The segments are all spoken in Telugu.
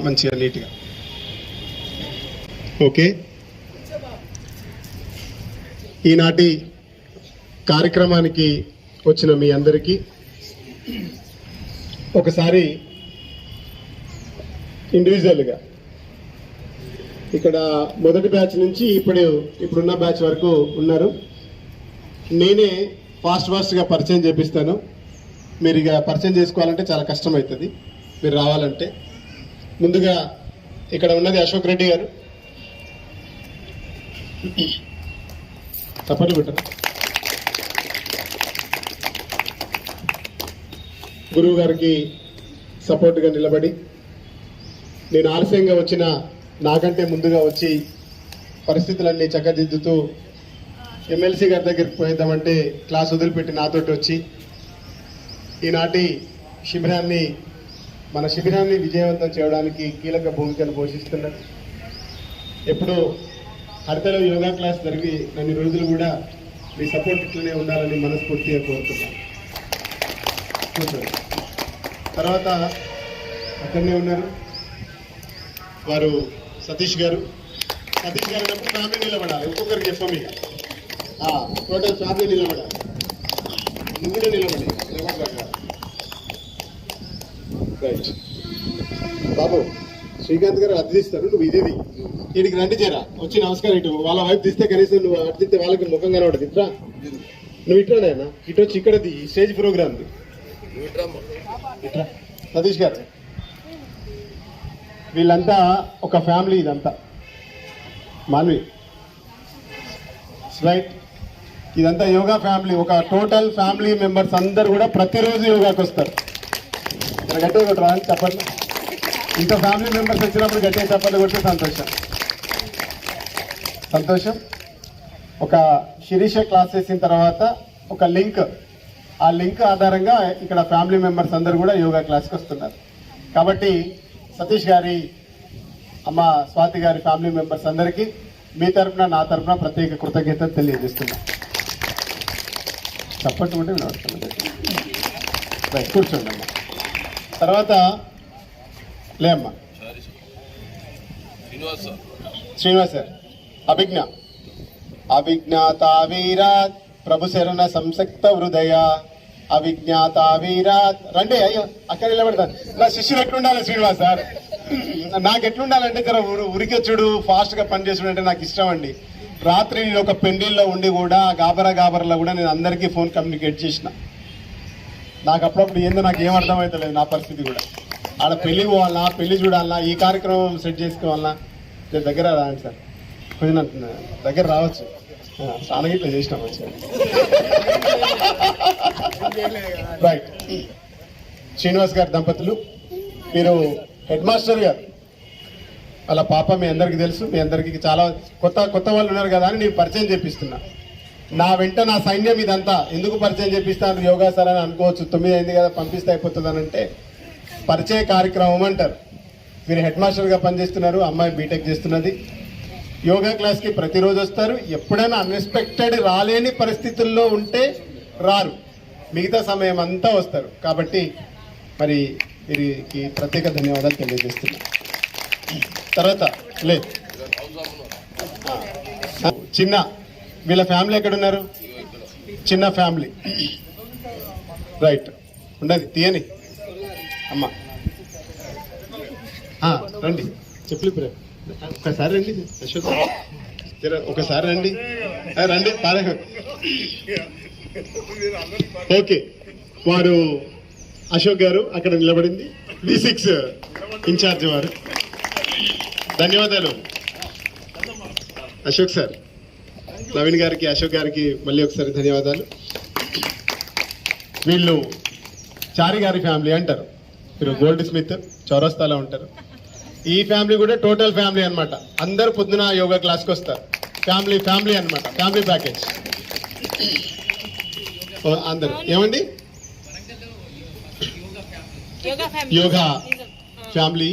మంచిగా నీట్గా. ఓకే, ఈనాటి కార్యక్రమానికి వచ్చిన మీ అందరికీ ఒకసారి ఇండివిజువల్గా ఇక్కడ మొదటి బ్యాచ్ నుంచి ఇప్పుడున్న బ్యాచ్ వరకు ఉన్నారు. నేనే ఫాస్ట్గా పరిచయం చేపిస్తాను. మీరు ఇక పరిచయం చేసుకోవాలంటే చాలా కష్టమవుతుంది. మీరు రావాలంటే ముందుగా ఇక్కడ ఉన్నది అశోక్ రెడ్డి గారు. తప్పట్లు పెట్టరు. గురువు గారికి సపోర్ట్గా నిలబడి నేను ఆలస్యంగా వచ్చిన నాకంటే ముందుగా వచ్చి పరిస్థితులన్నీ చక్కదిద్దుతూ ఎమ్మెల్సీ గారి దగ్గరికి పోయిద్దామంటే క్లాస్ వదిలిపెట్టి నాతోటి వచ్చి ఈనాటి మన శిబిరాన్ని విజయవంతం చేయడానికి కీలక భూమికను పోషిస్తున్నారు. ఎప్పుడు హరితలో యోగా క్లాస్ జరిగి అన్ని రోజులు కూడా మీ సపోర్ట్ ఇట్లనే ఉండాలని మనస్ఫూర్తిగా కోరుతున్నాను. తర్వాత అక్కడనే ఉన్నారు వారు సతీష్ గారు అన్నప్పుడు ఫ్యామిలీ నిలబడాలి. ఒక్కొక్కరికి చెప్పాము ఇక టోటల్ ఫ్యామిలీ నిలబడాలి. నువ్వు కూడా నిలబడి రైట్. బాబు శ్రీకాంత్ గారు అద్దె తీస్తారు, నువ్వు ఇదేది వీడికి రండి చేరా వచ్చి నమస్కారం. ఇటు వాళ్ళ వైపు తీస్తే కనీసం నువ్వు అటు తీస్తే వాళ్ళకి ముఖం కనబడదు. ఇట్రా నువ్వు ఇట్రానైనా ఇటు వచ్చి ఇక్కడది స్టేజ్ ప్రోగ్రామ్ ఇట్రా. సతీష్ గారు వీళ్ళంతా ఒక ఫ్యామిలీ. ఇదంతా మాన్వి రైట్. ఇదంతా యోగా ఫ్యామిలీ. ఒక టోటల్ ఫ్యామిలీ మెంబర్స్ అందరు కూడా ప్రతిరోజు యోగాకి వస్తారు. గట్టిగా కొట్టరా చెప్పండి. ఇంత ఫ్యామిలీ మెంబర్స్ వచ్చినప్పుడు గట్టిగా చెప్పండి కొడితే సంతోషం. ఒక శిరీష క్లాస్ చేసిన తర్వాత ఒక లింక్, ఆ లింక్ ఆధారంగా ఇక్కడ ఫ్యామిలీ మెంబర్స్ అందరు కూడా యోగా క్లాస్కి వస్తున్నారు. కాబట్టి సతీష్ గారి అమ్మ స్వాతి గారి ఫ్యామిలీ మెంబర్స్ అందరికీ మీ తరఫున నా తరఫున ప్రత్యేక కృతజ్ఞతలు తెలియజేస్తున్నాం. చప్పట్లు ఉంటే వినబడుతుంది. కూర్చోండి అమ్మా. తర్వాత లేమ్మా శ్రీనివాస్ సార్. అభిజ్ఞాత వీరాత్ ప్రభు శరణ సంసక్త హృదయ అవిజ్ఞాత వీరాత్. రండి అయ్యో అక్కడ నిలబడతాను. నా శిష్యులు ఎట్లుండాలి శ్రీనివాస్ సార్? నాకు ఎట్లుండాలంటే జర ఉరికొచ్చుడు ఫాస్ట్గా పనిచేసుడు అంటే నాకు ఇష్టం అండి. రాత్రి నేను ఒక పెండిల్లో ఉండి కూడా గాబరాలో కూడా నేను అందరికీ ఫోన్ కమ్యూనికేట్ చేసిన. నాకు అప్పుడప్పుడు ఏందో నాకు ఏం అర్థమవుతలేదు నా పరిస్థితి కూడా. ఆడ పెళ్లి పోవాలన్నా, పెళ్లి చూడాలన్నా, ఈ కార్యక్రమం సెట్ చేసుకోవాలన్నా దగ్గర రాండి సార్. కొంచెం దగ్గర రావచ్చు. స్నానం ఇట్లా చేసినాం వచ్చి రైట్. శ్రీనివాస్ గారి దంపతులు, మీరు హెడ్ మాస్టర్ గారు. వాళ్ళ పాప మీ అందరికీ తెలుసు. మీ అందరికీ చాలా కొత్త వాళ్ళు ఉన్నారు కదా అని నేను పరిచయం చేపిస్తున్నా. నా వెంట నా సైన్యం ఇదంతా. ఎందుకు పరిచయం చేపిస్తాను యోగా సార్ అని అనుకోవచ్చు. 9 అయింది కదా పంపిస్తే అయిపోతుంది అని అంటే పరిచయ కార్యక్రమం అంటారు. మీరు హెడ్ మాస్టర్గా పనిచేస్తున్నారు, అమ్మాయి బీటెక్ చేస్తున్నది. యోగా క్లాస్కి ప్రతిరోజు వస్తారు. ఎప్పుడైనా అన్ఎక్స్పెక్టెడ్ రాలేని పరిస్థితుల్లో ఉంటే రారు, మిగతా సమయం అంతా వస్తారు. కాబట్టి మరి వీరికి ప్రత్యేక ధన్యవాదాలు తెలియజేస్తున్నాను. తర్వాత చిన్న వీళ్ళ ఫ్యామిలీ ఎక్కడున్నారు? చిన్న ఫ్యామిలీ రైట్. ఉండదు తీయని అమ్మా. రండి చెప్పులు ఒకసారి రండి అశోక్, ఒకసారి రండి ఓకే. వారు అశోక్ గారు అక్కడ నిలబడింది, V6 ఇన్ఛార్జ్ వారు. ధన్యవాదాలు అశోక్ సార్. నవీన్ గారికి, అశోక్ గారికి మళ్ళీ ఒకసారి ధన్యవాదాలు. వీళ్ళు చారి గారి ఫ్యామిలీ అంటారు. మీరు గోల్డ్ స్మిత్ చౌరస్తాలో ఉంటారు. ఈ ఫ్యామిలీ కూడా టోటల్ ఫ్యామిలీ అనమాట. అందరు పొద్దున యోగా క్లాస్కి వస్తారు. ఫ్యామిలీ అనమాట, ఫ్యామిలీ ప్యాకేజ్ అందరు. ఏమండి యోగా ఫ్యామిలీ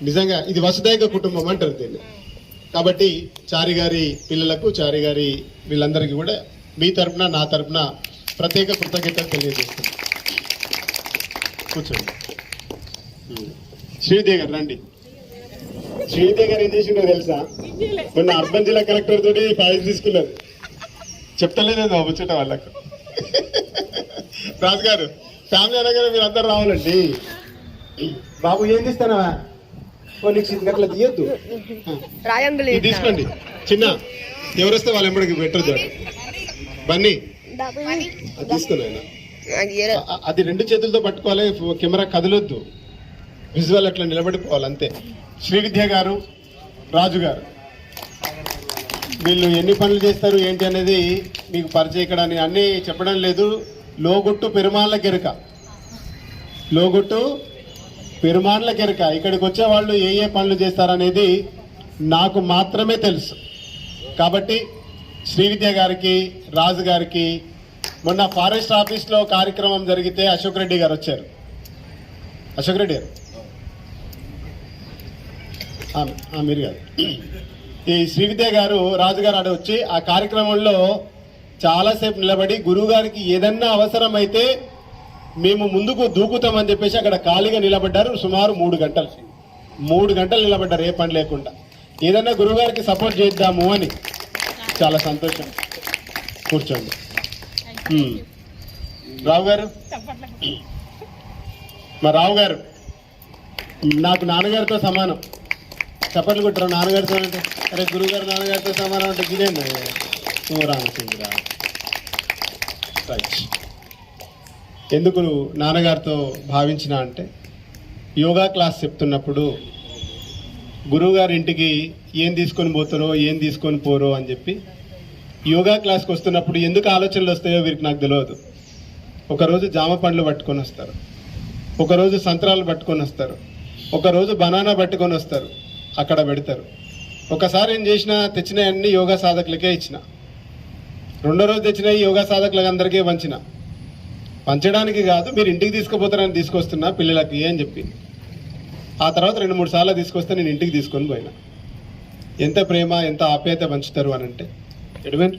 నిజంగా ఇది వసుదైక కుటుంబం అంటారు దీన్ని. కాబట్టి చారి గారి పిల్లలకు, చారి గారి వీళ్ళందరికీ కూడా మీ తరపున నా తరపున ప్రత్యేక కృతజ్ఞతలు తెలియజేస్తున్నాను. కూర్చోండి. శ్రీవిద్య గారు రండి. శ్రీవిద్య గారు ఏం చేసిండో తెలుసా? మొన్న అర్బన్ జిల్లా కలెక్టర్ తోటి ఫైల్స్ తీసుకున్నారు. చెప్తలేదు ముచ్చట వాళ్ళకు. రాజు గారు ఫ్యామిలీ అనగానే మీరు అందరు రావాలండి. బాబు ఏం తీస్తానా? నీకు గట్లా తీయద్దు, తీసుకోండి. చిన్న ఎవరు వస్తే వాళ్ళ ఎంబడికి పెట్టద్దు. బన్నీ తీసుకున్నా. అది 2 చేతులతో పట్టుకోవాలి, కెమెరా కదలొద్దు, విజువల్ అట్లా నిలబడిపోవాలి అంతే. శ్రీవిద్య గారు, రాజు గారు వీళ్ళు ఎన్ని పనులు చేస్తారు ఏంటి అనేది మీకు పరిచయకడాన్ని అన్నీ చెప్పడం లేదు. లోగుట్టు పెరుమాళ్ళ కెరక, లోగుట్టు పెరుమాళ్ళ కెరక. ఇక్కడికి వచ్చే వాళ్ళు ఏ పనులు చేస్తారనేది నాకు మాత్రమే తెలుసు. కాబట్టి శ్రీవిద్య గారికి, రాజు గారికి మొన్న ఫారెస్ట్ ఆఫీస్లో కార్యక్రమం జరిగితే అశోక్ రెడ్డి గారు వచ్చారు. అశోక్ రెడ్డి గారు మీరు గారు, ఈ శ్రీవిద్య గారు, రాజుగారు ఆడ వచ్చి ఆ కార్యక్రమంలో చాలాసేపు నిలబడి గురువు గారికి ఏదన్నా అవసరం అయితే మేము ముందుకు దూకుతామని చెప్పేసి అక్కడ ఖాళీగా నిలబడ్డారు. సుమారు 3 గంటలు 3 గంటలు నిలబడ్డారు ఏ పని లేకుండా. ఏదన్నా గురువు గారికి సపోర్ట్ చేద్దాము అని. చాలా సంతోషం. కూర్చోండి. రావు గారు, మా రావు గారు నాకు నాన్నగారితో సమానం. చప్పట్లు కొట్టారు నాన్నగారితో అంటే. అరే గురువుగారు నాన్నగారితో సమానం అంటే గిరేండి రామచంద్ర. ఎందుకు నాన్నగారితో భావించిన అంటే, యోగా క్లాస్ చెప్తున్నప్పుడు గురువుగారి ఇంటికి ఏం తీసుకొని పోతారో ఏం తీసుకొని పోరో అని చెప్పి యోగా క్లాస్కి వస్తున్నప్పుడు ఎందుకు ఆలోచనలు వస్తాయో వీరికి నాకు తెలియదు. ఒకరోజు జామ పండ్లు పట్టుకొని వస్తారు, ఒకరోజు సంత్రాలు పట్టుకొని వస్తారు, ఒకరోజు బనానా పట్టుకొని వస్తారు, అక్కడ పెడతారు. ఒకసారి ఏం చేసినా తెచ్చినవన్నీ యోగా సాధకులకే ఇచ్చిన. 2వ రోజు తెచ్చినవి యోగా సాధకులకు అందరికీ పంచడానికి కాదు, మీరు ఇంటికి తీసుకుపోతారని తీసుకొస్తున్నా పిల్లలకి అని చెప్పి. ఆ తర్వాత 2-3 సార్లు తీసుకొస్తే నేను ఇంటికి తీసుకొని పోయినా. ఎంత ప్రేమ, ఎంత ఆప్యాయత పంచుతారు అని అంటే. ఎడవెన్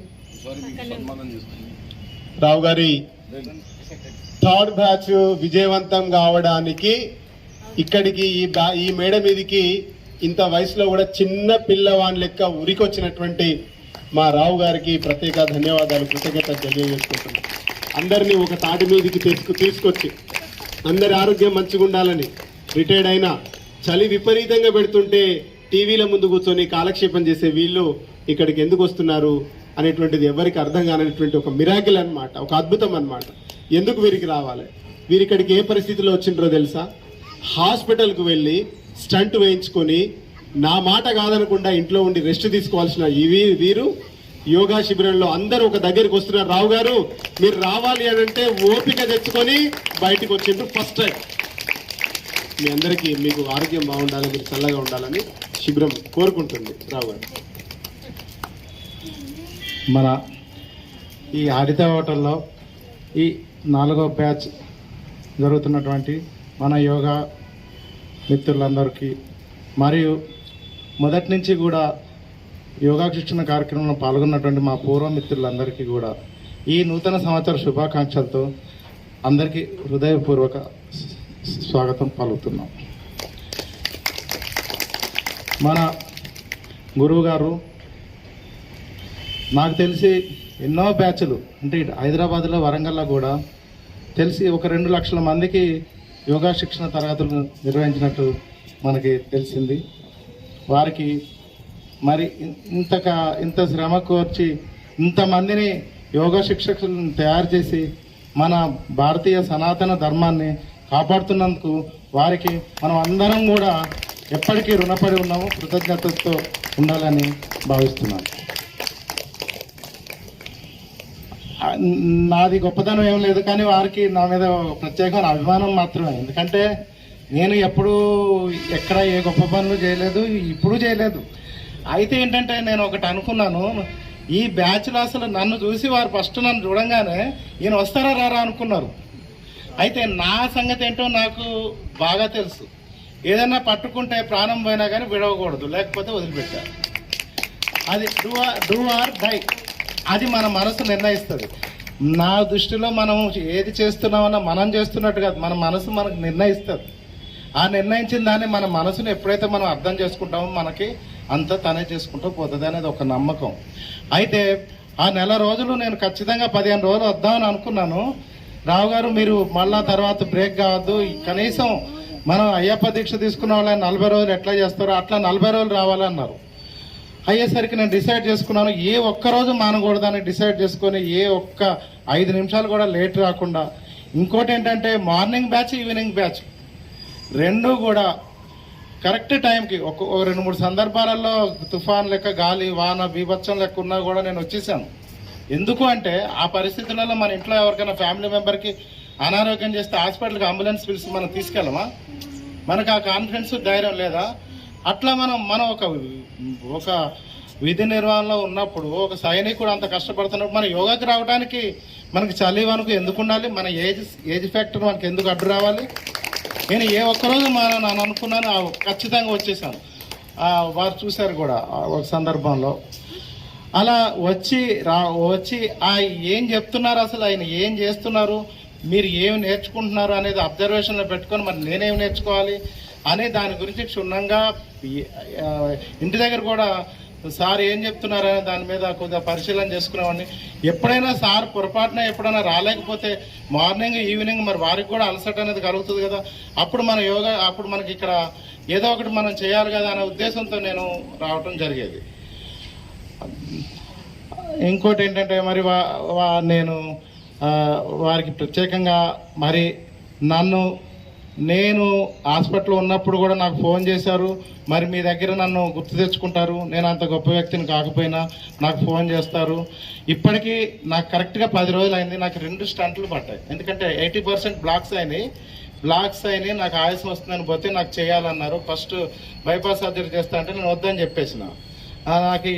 రావు గారి 3rd బ్యాచ్ విజయవంతం కావడానికి ఇక్కడికి ఈ మేడ మీదికి ఇంత వయసులో కూడా చిన్న పిల్లవాని లెక్క ఉరికొచ్చినటువంటి మా రావు గారికి ప్రత్యేక ధన్యవాదాలు, కృతజ్ఞత తెలియజేసుకుంటున్నాను. అందరినీ ఒక తాటి మీదికి తీసుకొచ్చి అందరి ఆరోగ్యం మంచిగా ఉండాలని, రిటైర్డ్ అయినా చలి విపరీతంగా పెడుతుంటే టీవీల ముందు కూర్చొని కాలక్షేపం చేసే వీళ్ళు ఇక్కడికి ఎందుకు వస్తున్నారు అనేటువంటిది ఎవరికి అర్థం కానటువంటి ఒక మిరాకిల్ అన్నమాట, ఒక అద్భుతం అన్నమాట. ఎందుకు వీరికి రావాలి? వీరు ఇక్కడికి ఏ పరిస్థితిలో వచ్చిండ్రో తెలుసా? హాస్పిటల్కు వెళ్ళి స్టంట్ వేయించుకొని నా మాట కాదనకుండా ఇంట్లో ఉండి రెస్ట్ తీసుకోవాల్సిన వీరు యోగా శిబిరంలో అందరూ ఒక దగ్గరికి వస్తున్నారు. రావు గారు మీరు రావాలి అని అంటే ఓపిక తెచ్చుకొని బయటకు వచ్చిండ్రు. ఫస్ట్ టైం మీ అందరికీ మీకు ఆరోగ్యం బాగుండాలి, మీరు చల్లగా ఉండాలని శిబిరం కోరుకుంటుంది. రావు గారు, మన ఈ ఆదిత్య హోటల్లో ఈ 4వ బ్యాచ్ జరుగుతున్నటువంటి మన యోగా మిత్రులందరికీ మరియు మొదటి నుంచి కూడా యోగా శిక్షణ కార్యక్రమంలో పాల్గొన్నటువంటి మా పూర్వ మిత్రులందరికీ కూడా ఈ నూతన సంవత్సర శుభాకాంక్షలతో అందరికీ హృదయపూర్వక స్వాగతం పలుకుతున్నాం. మన గురువు గారు నాకు తెలిసి ఎన్నో బ్యాచ్లు అంటే హైదరాబాద్లో, వరంగల్లో కూడా తెలిసి ఒక 2 లక్షల మందికి యోగా శిక్షణ తరగతులు నిర్వహించినట్టు మనకి తెలిసింది. వారికి మరి ఇంత శ్రమ కోర్చి ఇంతమందిని యోగా శిక్షకులను తయారు చేసి మన భారతీయ సనాతన ధర్మాన్ని కాపాడుతున్నందుకు వారికి మనం అందరం కూడా ఎప్పటికీ రుణపడి ఉన్నాము, కృతజ్ఞతతో ఉండాలని భావిస్తున్నాను. నాది గొప్పతనం ఏం లేదు, కానీ వారికి నా మీద ప్రత్యేకమైన అభిమానం మాత్రమే. ఎందుకంటే నేను ఎప్పుడూ ఎక్కడ ఏ గొప్ప పనులు చేయలేదు, ఇప్పుడు చేయలేదు. అయితే ఏంటంటే నేను ఒకటి అనుకున్నాను, ఈ బ్యాచ్లో అసలు నన్ను చూసి వారు ఫస్ట్ నన్ను చూడంగానే ఈయన వస్తారా రారా అనుకున్నారు. అయితే నా సంగతి ఏంటో నాకు బాగా తెలుసు. ఏదైనా పట్టుకుంటే ప్రాణం పోయినా కానీ విడవకూడదు, లేకపోతే వదిలిపెట్టాలి. అది డూ ఆర్ డై, అది మన మనసు నిర్ణయిస్తుంది. నా దృష్టిలో మనం ఏది చేస్తున్నామన్నా మనం చేస్తున్నట్టు కాదు, మన మనసు మనకు నిర్ణయిస్తుంది. ఆ నిర్ణయించిన దాన్ని మన మనసుని ఎప్పుడైతే మనం అర్థం చేసుకుంటామో మనకి అంతా తనే చేసుకుంటూ పోతుంది అనేది ఒక నమ్మకం. అయితే ఆ నెల రోజులు నేను ఖచ్చితంగా 15 రోజులు వద్దామని అనుకున్నాను. రావు గారు మీరు మళ్ళా తర్వాత బ్రేక్ కావద్దు, కనీసం మనం అయ్యప్ప దీక్ష తీసుకున్న వాళ్ళని 40 రోజులు ఎట్లా చేస్తారో అట్లా 40 రోజులు రావాలన్నారు. అయ్యేసరికి నేను డిసైడ్ చేసుకున్నాను ఏ ఒక్కరోజు మానకూడదని డిసైడ్ చేసుకొని ఏ ఒక్క 5 నిమిషాలు కూడా లేట్ రాకుండా. ఇంకోటి ఏంటంటే మార్నింగ్ బ్యాచ్ ఈవినింగ్ బ్యాచ్ రెండూ కూడా కరెక్ట్ టైంకి ఒక 2-3 సందర్భాలలో తుఫాన్ లెక్క గాలి వాన బీభత్సం లెక్క ఉన్నా కూడా నేను వచ్చేసాను. ఎందుకు అంటే ఆ పరిస్థితులలో మన ఇంట్లో ఎవరికైనా ఫ్యామిలీ మెంబర్కి అనారోగ్యం చేస్తే హాస్పిటల్కి అంబులెన్స్ పిలిచి మనం తీసుకెళ్ళమా? మనకు ఆ కాన్ఫిడెన్స్ ధైర్యం లేదా? అట్లా మనం ఒక విధి నిర్వహణలో ఉన్నప్పుడు ఒక సైనికుడు అంత కష్టపడుతున్నప్పుడు మన యోగాకి రావడానికి మనకి చలి వణుకు ఎందుకు ఉండాలి? మన ఏజ్ ఫ్యాక్టర్ మనకి ఎందుకు అడ్డు రావాలి? నేను ఏ ఒక్కరోజు నేను అనుకున్నాను, ఖచ్చితంగా వచ్చేసాను. వారు చూశారు కూడా ఒక సందర్భంలో. అలా వచ్చి ఏం చెప్తున్నారు, అసలు ఆయన ఏం చేస్తున్నారు, మీరు ఏమి నేర్చుకుంటున్నారు అనేది అబ్జర్వేషన్లో పెట్టుకొని మరి నేనేమి నేర్చుకోవాలి అనే దాని గురించి క్షుణ్ణంగా ఇంటి దగ్గర కూడా సార్ ఏం చెప్తున్నారు అనే దాని మీద కొద్దిగా పరిశీలన చేసుకునేవాడిని. ఎప్పుడైనా సార్ పొరపాటున ఎప్పుడైనా రాలేకపోతే మార్నింగ్ ఈవినింగ్ మరి వారికి కూడా అలసట అనేది కలుగుతుంది కదా, అప్పుడు మన యోగా అప్పుడు మనకి ఇక్కడ ఏదో ఒకటి మనం చేయాలి కదా అనే ఉద్దేశంతో నేను రావటం జరిగేది. ఇంకోటి ఏంటంటే మరి నేను వారికి ప్రత్యేకంగా మరి నేను హాస్పిటల్లో ఉన్నప్పుడు కూడా నాకు ఫోన్ చేశారు. మరి మీ దగ్గర నన్ను గుర్తు తెచ్చుకుంటారు, నేను అంత గొప్ప వ్యక్తిని కాకపోయినా నాకు ఫోన్ చేస్తారు. ఇప్పటికీ నాకు కరెక్ట్గా 10 రోజులు అయింది. నాకు 2 స్టంట్లు పడ్డాయి. ఎందుకంటే 80% బ్లాక్స్ అయినాయి. నాకు ఆయాసం వస్తుందని పోతే నాకు చేయాలన్నారు. ఫస్ట్ బైపాస్ సర్జరీ చేస్తా అంటే నేను వద్దని చెప్పేసిన. నాకు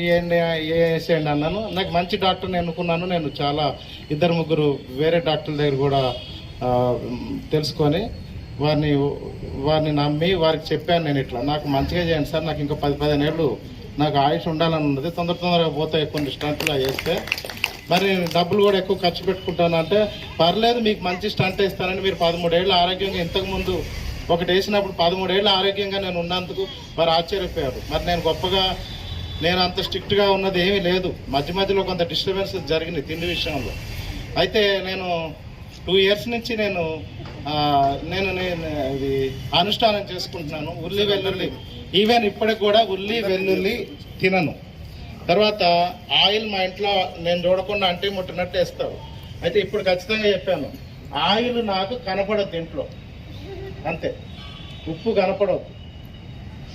వేసేయండి అన్నాను. నాకు మంచి డాక్టర్ని ఎన్నుకున్నాను. నేను చాలా 2-3 వేరే డాక్టర్ల దగ్గర కూడా తెలుసుకొని వారిని నమ్మి వారికి చెప్పాను. నేను ఇట్లా నాకు మంచిగా చేయండి సార్, నాకు ఇంకా 10-15 ఏళ్ళు నాకు ఆయుష్ ఉండాలని ఉన్నది, తొందరగా పోతాయి కొన్ని స్టంట్లు వేస్తే, మరి డబ్బులు కూడా ఎక్కువ ఖర్చు పెట్టుకుంటాను అంటే పర్లేదు మీకు మంచి స్టంట్ వేస్తానని మీరు 13 ఏళ్ళు ఆరోగ్యంగా ఇంతకుముందు ఒకటి వేసినప్పుడు 13 ఏళ్ళు ఆరోగ్యంగా నేను ఉన్నందుకు వారు ఆశ్చర్యపోయారు. మరి నేను అంత స్ట్రిక్ట్గా ఉన్నది ఏమీ లేదు. మధ్యలో కొంత డిస్టర్బెన్స్ జరిగింది తిండి విషయంలో. అయితే నేను 2 ఇయర్స్ నుంచి నేను ఇది అనుష్ఠానం చేసుకుంటున్నాను. ఉల్లి వెల్లుల్లి ఈవెన్ ఇప్పటికి కూడా ఉల్లి వెల్లుల్లి తినను. తర్వాత ఆయిల్ మా ఇంట్లో నేను చూడకుండా అంటే ముట్టినట్టు వేస్తావు. అయితే ఇప్పుడు ఖచ్చితంగా చెప్పాను, ఆయిల్ నాకు కనపడద్దు ఇంట్లో, అంతే. ఉప్పు కనపడవద్దు.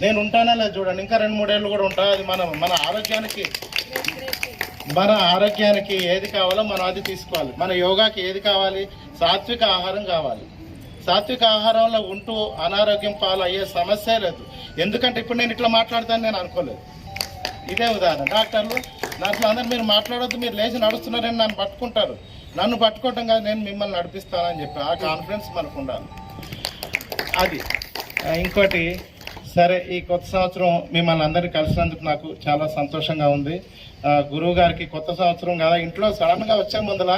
నేను ఉంటానా లేదు చూడండి, ఇంకా 2-3 ఏళ్ళు కూడా ఉంటా. అది మన ఆరోగ్యానికి ఏది కావాలో మనం అది తీసుకోవాలి. మన యోగాకి ఏది కావాలి? సాత్విక ఆహారం కావాలి. సాత్విక ఆహారంలో ఉంటూ అనారోగ్యం పాలు అయ్యే సమస్య లేదు. ఎందుకంటే ఇప్పుడు నేను ఇట్లా మాట్లాడతాను నేను అనుకోలేదు. ఇదే ఉదాహరణ. డాక్టర్లు దాంట్లో అందరూ మీరు మాట్లాడొద్దు, మీరు లేచి నడుస్తున్నారని నన్ను పట్టుకుంటారు. నన్ను పట్టుకోవటం కాదు, నేను మిమ్మల్ని నడిపిస్తానని చెప్పి ఆ కాన్ఫిడెన్స్ మనకు ఉండాలి. అది ఇంకోటి. సరే, ఈ కొత్త సంవత్సరం మిమ్మల్ని అందరినీ కలిసినందుకు నాకు చాలా సంతోషంగా ఉంది. గురువు గారికి కొత్త సంవత్సరం కదా, ఇంట్లో సడన్గా వచ్చే ముందల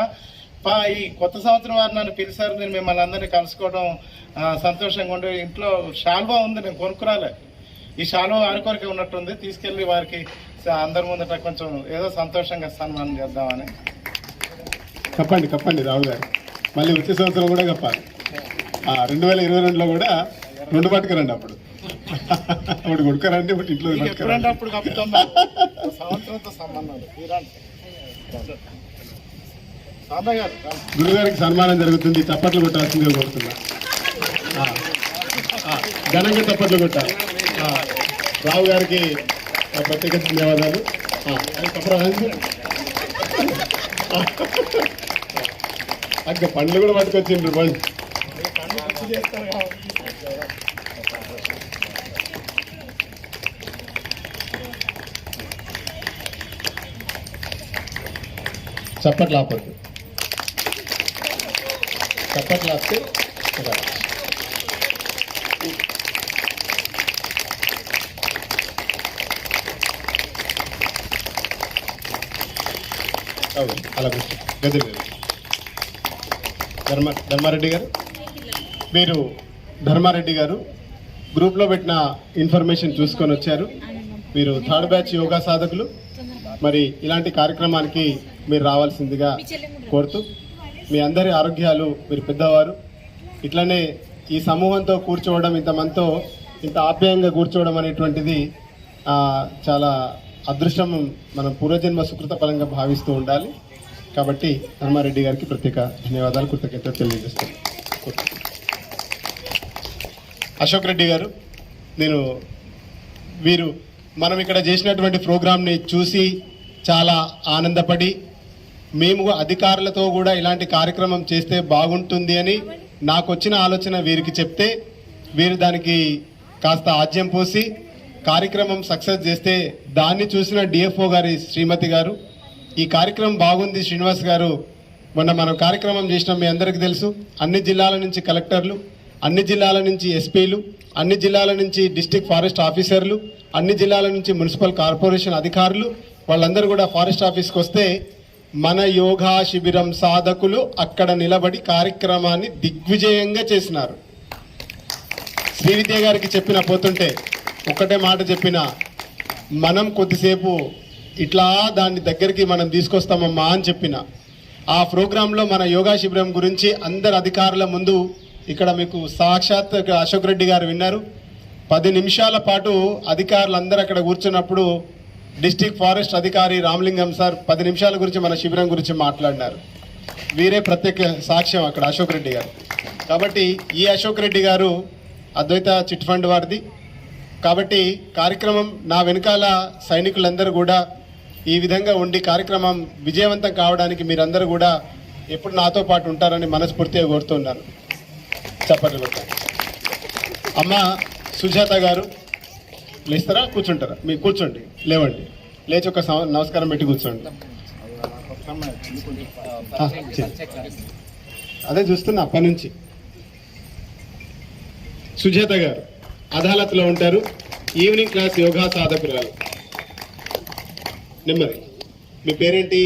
ఈ కొత్త సంవత్సరం వారు నన్ను పిలిచారు, నేను మిమ్మల్ని అందరినీ కలుసుకోవడం సంతోషంగా ఉండే. ఇంట్లో శాల్వా ఉంది, నేను కొనుక్కురాలే. ఈ శాల్వా వారి కొరకే ఉన్నట్టుంది, తీసుకెళ్ళి వారికి అందరి ముందట కొంచెం ఏదో సంతోషంగా సన్మానం చేద్దామని. కప్పండి రావు గారు, మళ్ళీ వచ్చే సంవత్సరం కూడా కప్పాలి. 2022లో కూడా 2 పట్టుకురండి. అప్పుడు కొడుకరండి, ఇప్పుడు ఇంట్లో అప్పుడు కప్పుతాం. సంవత్సరంతో సంబంధం. గురుగారికి సన్మానం జరుగుతుంది, తప్పట్లు కొట్టాల్సిందిగా కోరుతున్నా. ఘనంగా తప్పట్లు కొట్టాలి. రావు గారికి ప్రత్యేక ధన్యవాదాలు. అక్క పండ్లు కూడా పట్టుకొచ్చిండ్రు. పండ్లు చప్పట్లు ఆపద్దు, చప్పట్లు ఆపితే అలా గది ధర్మారెడ్డి గారు, మీరు ధర్మారెడ్డి గారు గ్రూప్లో పెట్టిన ఇన్ఫర్మేషన్ చూసుకొని వచ్చారు. మీరు థర్డ్ బ్యాచ్ యోగా సాధకులు. మరి ఇలాంటి కార్యక్రమానికి మీరు రావాల్సిందిగా కోరుతూ, మీ అందరి ఆరోగ్యాలు, మీరు పెద్దవారు, ఇట్లనే ఈ సమూహంతో కూర్చోవడం, ఇంతమందితో ఇంత ఆప్యాయంగా కూర్చోవడం అనేటువంటిది చాలా అదృష్టం, మనం పూర్వజన్మ సుకృత ఫలంగా భావిస్తూ ఉండాలి. కాబట్టి ధర్మారెడ్డి గారికి ప్రత్యేక ధన్యవాదాలు, కృతజ్ఞతలు తెలియజేస్తాను. అశోక్ రెడ్డి గారు, వీరు మనం ఇక్కడ చేసినటువంటి ప్రోగ్రామ్ని చూసి చాలా ఆనందపడి, మేము అధికారులతో కూడా ఇలాంటి కార్యక్రమం చేస్తే బాగుంటుంది అని నాకు వచ్చిన ఆలోచన వీరికి చెప్తే, వీరు దానికి కాస్త ఆజ్యం పోసి కార్యక్రమం సక్సెస్ చేస్తే, దాన్ని చూసిన డిఎఫ్ఓ గారి శ్రీమతి గారు, ఈ కార్యక్రమం బాగుంది శ్రీనివాస్ గారు, మొన్న మనం కార్యక్రమం చేసినాం, మీ అందరికీ తెలుసు, అన్ని జిల్లాల నుంచి కలెక్టర్లు, అన్ని జిల్లాల నుంచి ఎస్పీలు, అన్ని జిల్లాల నుంచి డిస్ట్రిక్ట్ ఫారెస్ట్ ఆఫీసర్లు, అన్ని జిల్లాల నుంచి మున్సిపల్ కార్పొరేషన్ అధికారులు, వాళ్ళందరూ కూడా ఫారెస్ట్ ఆఫీస్కి వస్తే మన యోగా శిబిరం సాధకులు అక్కడ నిలబడి కార్యక్రమాన్ని దిగ్విజయంగా చేసినారు. శ్రీవిద్య గారికి చెప్పిన పోతుంటే ఒకటే మాట చెప్పిన, మనం కొద్దిసేపు ఇట్లా దాన్ని దగ్గరికి మనం తీసుకొస్తామమ్మా అని చెప్పిన. ఆ ప్రోగ్రాంలో మన యోగా శిబిరం గురించి అందరు అధికారుల ముందు ఇక్కడ మీకు సాక్షాత్ అశోక్ రెడ్డి గారు విన్నారు. 10 నిమిషాల పాటు అధికారులందరూ అక్కడ కూర్చున్నప్పుడు డిస్ట్రిక్ట్ ఫారెస్ట్ అధికారి రామలింగం సార్ 10 నిమిషాల గురించి మన శిబిరం గురించి మాట్లాడినారు. వీరే ప్రత్యేక సాక్ష్యం అక్కడ అశోక్ రెడ్డి గారు. కాబట్టి ఈ అశోక్ రెడ్డి గారు అద్వైత చిట్ ఫండ్ వారిది. కాబట్టి కార్యక్రమం నా వెనకాల సైనికులందరూ కూడా ఈ విధంగా ఉండి కార్యక్రమం విజయవంతం కావడానికి మీరందరూ కూడా ఎప్పుడు నాతో పాటు ఉంటారని మనస్ఫూర్తిగా కోరుతున్నాను. చప్పట్లు కొట్టాను. అమ్మ సుజాత గారు లేస్తారా, కూర్చుంటారా? మీరు కూర్చోండి, లేవండి, లేచి ఒక నమస్కారం పెట్టి కూర్చోండి. అదే చూస్తున్నా అప్పటి నుంచి. సుజాత గారు అదాలత్లో ఉంటారు, ఈవినింగ్ క్లాస్ యోగా సాధకురాలు. నెమ్మది, మీ పేరేంటి?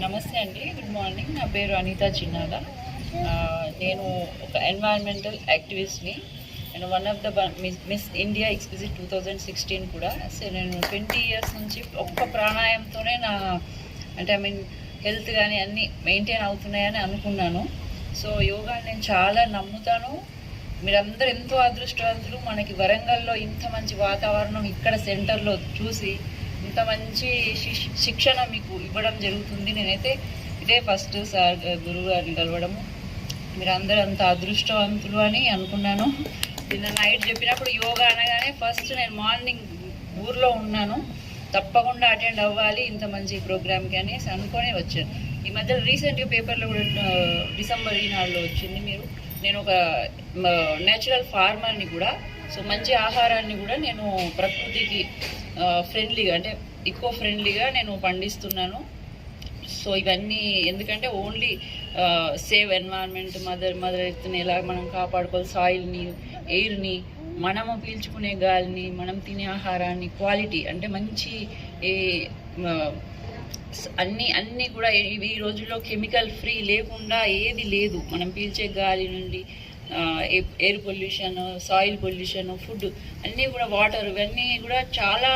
నమస్తే అండి, గుడ్ మార్నింగ్. నా పేరు అనిత చిన్నాల. నేను ఒక ఎన్వైరన్మెంటల్ యాక్టివిస్ట్ని. నేను one of the miss India exquisite 2016 కూడా. సో నేను 20 ఇయర్స్ నుంచి ఒక్క ప్రాణాయామంతోనే నా హెల్త్ కానీ అన్నీ మెయింటైన్ అవుతున్నాయని అనుకున్నాను. సో యోగాని నేను చాలా నమ్ముతాను. మీరందరూ ఎంతో అదృష్టవంతులు. మనకి వరంగల్లో ఇంత మంచి వాతావరణం ఇక్కడ సెంటర్లో చూసి ఇంత మంచి శిక్షణ మీకు ఇవ్వడం జరుగుతుంది. నేనైతే ఇదే ఫస్ట్ సార్ గురువు గారిని కలవడము. మీరందరూ అంత అదృష్టవంతులు అని అనుకున్నాను. నిన్న నైట్ చెప్పినప్పుడు యోగా అనగానే ఫస్ట్ నేను మార్నింగ్ ఊర్లో ఉన్నాను, తప్పకుండా అటెండ్ అవ్వాలి ఇంత మంచి ప్రోగ్రామ్కి అనేసి అనుకొని వచ్చాను. ఈ మధ్య రీసెంట్గా పేపర్లో కూడా డిసెంబర్ 24 వచ్చింది. నేను ఒక నేచురల్ ఫార్మర్ని కూడా. సో మంచి ఆహారాన్ని కూడా నేను ప్రకృతికి ఫ్రెండ్లీగా ఈకో ఫ్రెండ్లీగా నేను పండిస్తున్నాను. సో ఇవన్నీ ఎందుకంటే ఓన్లీ సేవ్ ఎన్వైరన్మెంట్, మదర్ ఎర్త్ని ఎలా మనం కాపాడుకోవాలి, సాయిల్ని, ఎయిర్ని, మనము పీల్చుకునే గాలిని, మనం తినే ఆహారాన్ని క్వాలిటీ మంచి అన్నీ కూడా ఈ రోజుల్లో కెమికల్ ఫ్రీ లేకుండా ఏది లేదు. మనం పీల్చే గాలి నుండి air pollution, soil pollution, food అన్నీ కూడా, వాటర్, ఇవన్నీ కూడా చాలా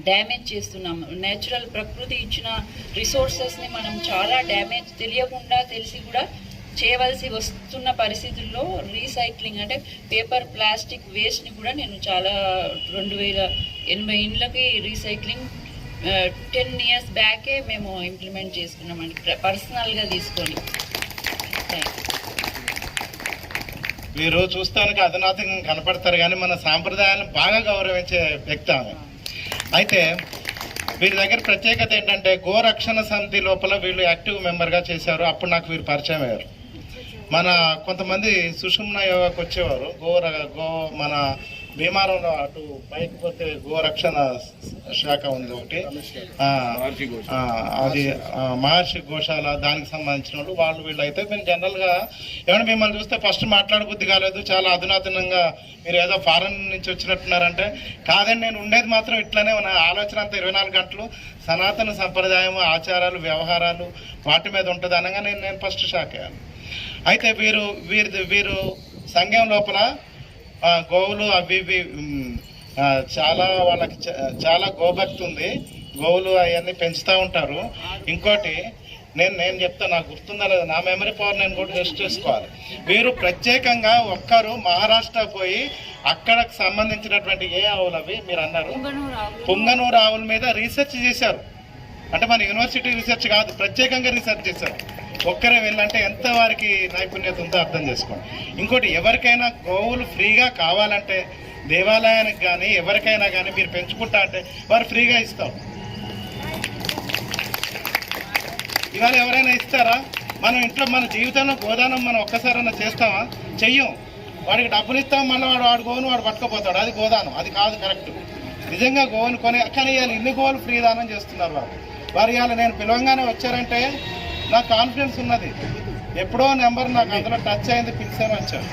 డ్యామేజ్ చేస్తున్నాము. నేచురల్ ప్రకృతి ఇచ్చిన రిసోర్సెస్ని మనం చాలా డ్యామేజ్ తెలియకుండా తెలిసి కూడా చేయవలసి వస్తున్న పరిస్థితుల్లో రీసైక్లింగ్ పేపర్, ప్లాస్టిక్ వేస్ట్ని కూడా నేను చాలా 2080 ఇండ్లకి రీసైక్లింగ్ 10 ఇయర్స్ బ్యాకే మేము ఇంప్లిమెంట్ చేసుకున్నామండి, పర్సనల్గా తీసుకొని. మీరు చూస్తానికి అధునాతంగా కనపడతారు కానీ మన సాంప్రదాయాలను బాగా గౌరవించే వ్యక్తి ఆమె. అయితే వీరి దగ్గర ప్రత్యేకత ఏంటంటే గోరక్షణ సమితి లోపల వీళ్ళు యాక్టివ్ మెంబర్గా చేశారు. అప్పుడు నాకు వీరు పరిచయం అయ్యారు. మన కొంతమంది సుషుమ్న యోగాకు వచ్చేవారు. మన భీమారంలో అటు పైకి పోతే గోరక్షణ శాఖ ఉంది ఒకటి, అది మహర్షి గోశాల, దానికి సంబంధించిన వాళ్ళు వీళ్ళు. అయితే మేము జనరల్గా ఏమైనా మిమ్మల్ని చూస్తే ఫస్ట్ మాట్లాడబుద్ధి కాలేదు, చాలా అధునాతనంగా మీరు ఏదో ఫారెన్ నుంచి వచ్చినట్టున్నారంటే, కాదండి నేను ఉండేది మాత్రం ఇట్లానే, మన ఆలోచన అంతా 24 గంటలు సనాతన సంప్రదాయం, ఆచారాలు, వ్యవహారాలు వాటి మీద ఉంటుంది అనగా నేను ఫస్ట్ షాక్ అయ్యాను. అయితే వీరు సంఘం లోపల గోవులు అవి ఇవి చాలా వాళ్ళకి చాలా గోభక్తి ఉంది. గోవులు అవన్నీ పెంచుతూ ఉంటారు. ఇంకోటి నేను చెప్తా, నాకు గుర్తుందా లేదా, నా మెమరీ పవర్ నేను కూడా టెస్ట్ చేసుకోవాలి. వీరు ప్రత్యేకంగా ఒక్కరు మహారాష్ట్ర పోయి అక్కడకు సంబంధించినటువంటి ఏ ఆవులు అవి మీరు అన్నారు, పుంగనూరు ఆవుల మీద రీసెర్చ్ చేశారు. అంటే మన యూనివర్సిటీ రీసెర్చ్ కాదు, ప్రత్యేకంగా రీసెర్చ్ చేశారు. ఒక్కరే వెళ్ళంటే ఎంత వారికి నైపుణ్యత ఉందో అర్థం చేసుకోండి. ఇంకోటి, ఎవరికైనా గోవులు ఫ్రీగా కావాలంటే దేవాలయానికి కానీ ఎవరికైనా కానీ మీరు పెంచుకుంటా అంటే వారు ఫ్రీగా ఇస్తాం. ఇవాళ ఎవరైనా ఇస్తారా? మనం ఇంట్లో మన జీవితంలో గోదానం మనం ఒక్కసారైనా చేస్తామా? చెయ్యం. వాడికి డబ్బులు ఇస్తాం, మళ్ళీ వాడు గోవును వాడు పట్టుకుపోతాడు. అది గోదానం, అది కాదు కరెక్ట్. నిజంగా గోవును కానీ ఇవాళ ఇన్ని గోవులు ఫ్రీ దానం చేస్తున్నారు వారు. ఇవాళ నేను పిలవంగానే వచ్చారంటే నాకు కాన్ఫిడెన్స్ ఉన్నది. ఎప్పుడో నెంబర్ నాకు అందులో టచ్ అయింది, పిలిచాను, వచ్చాను.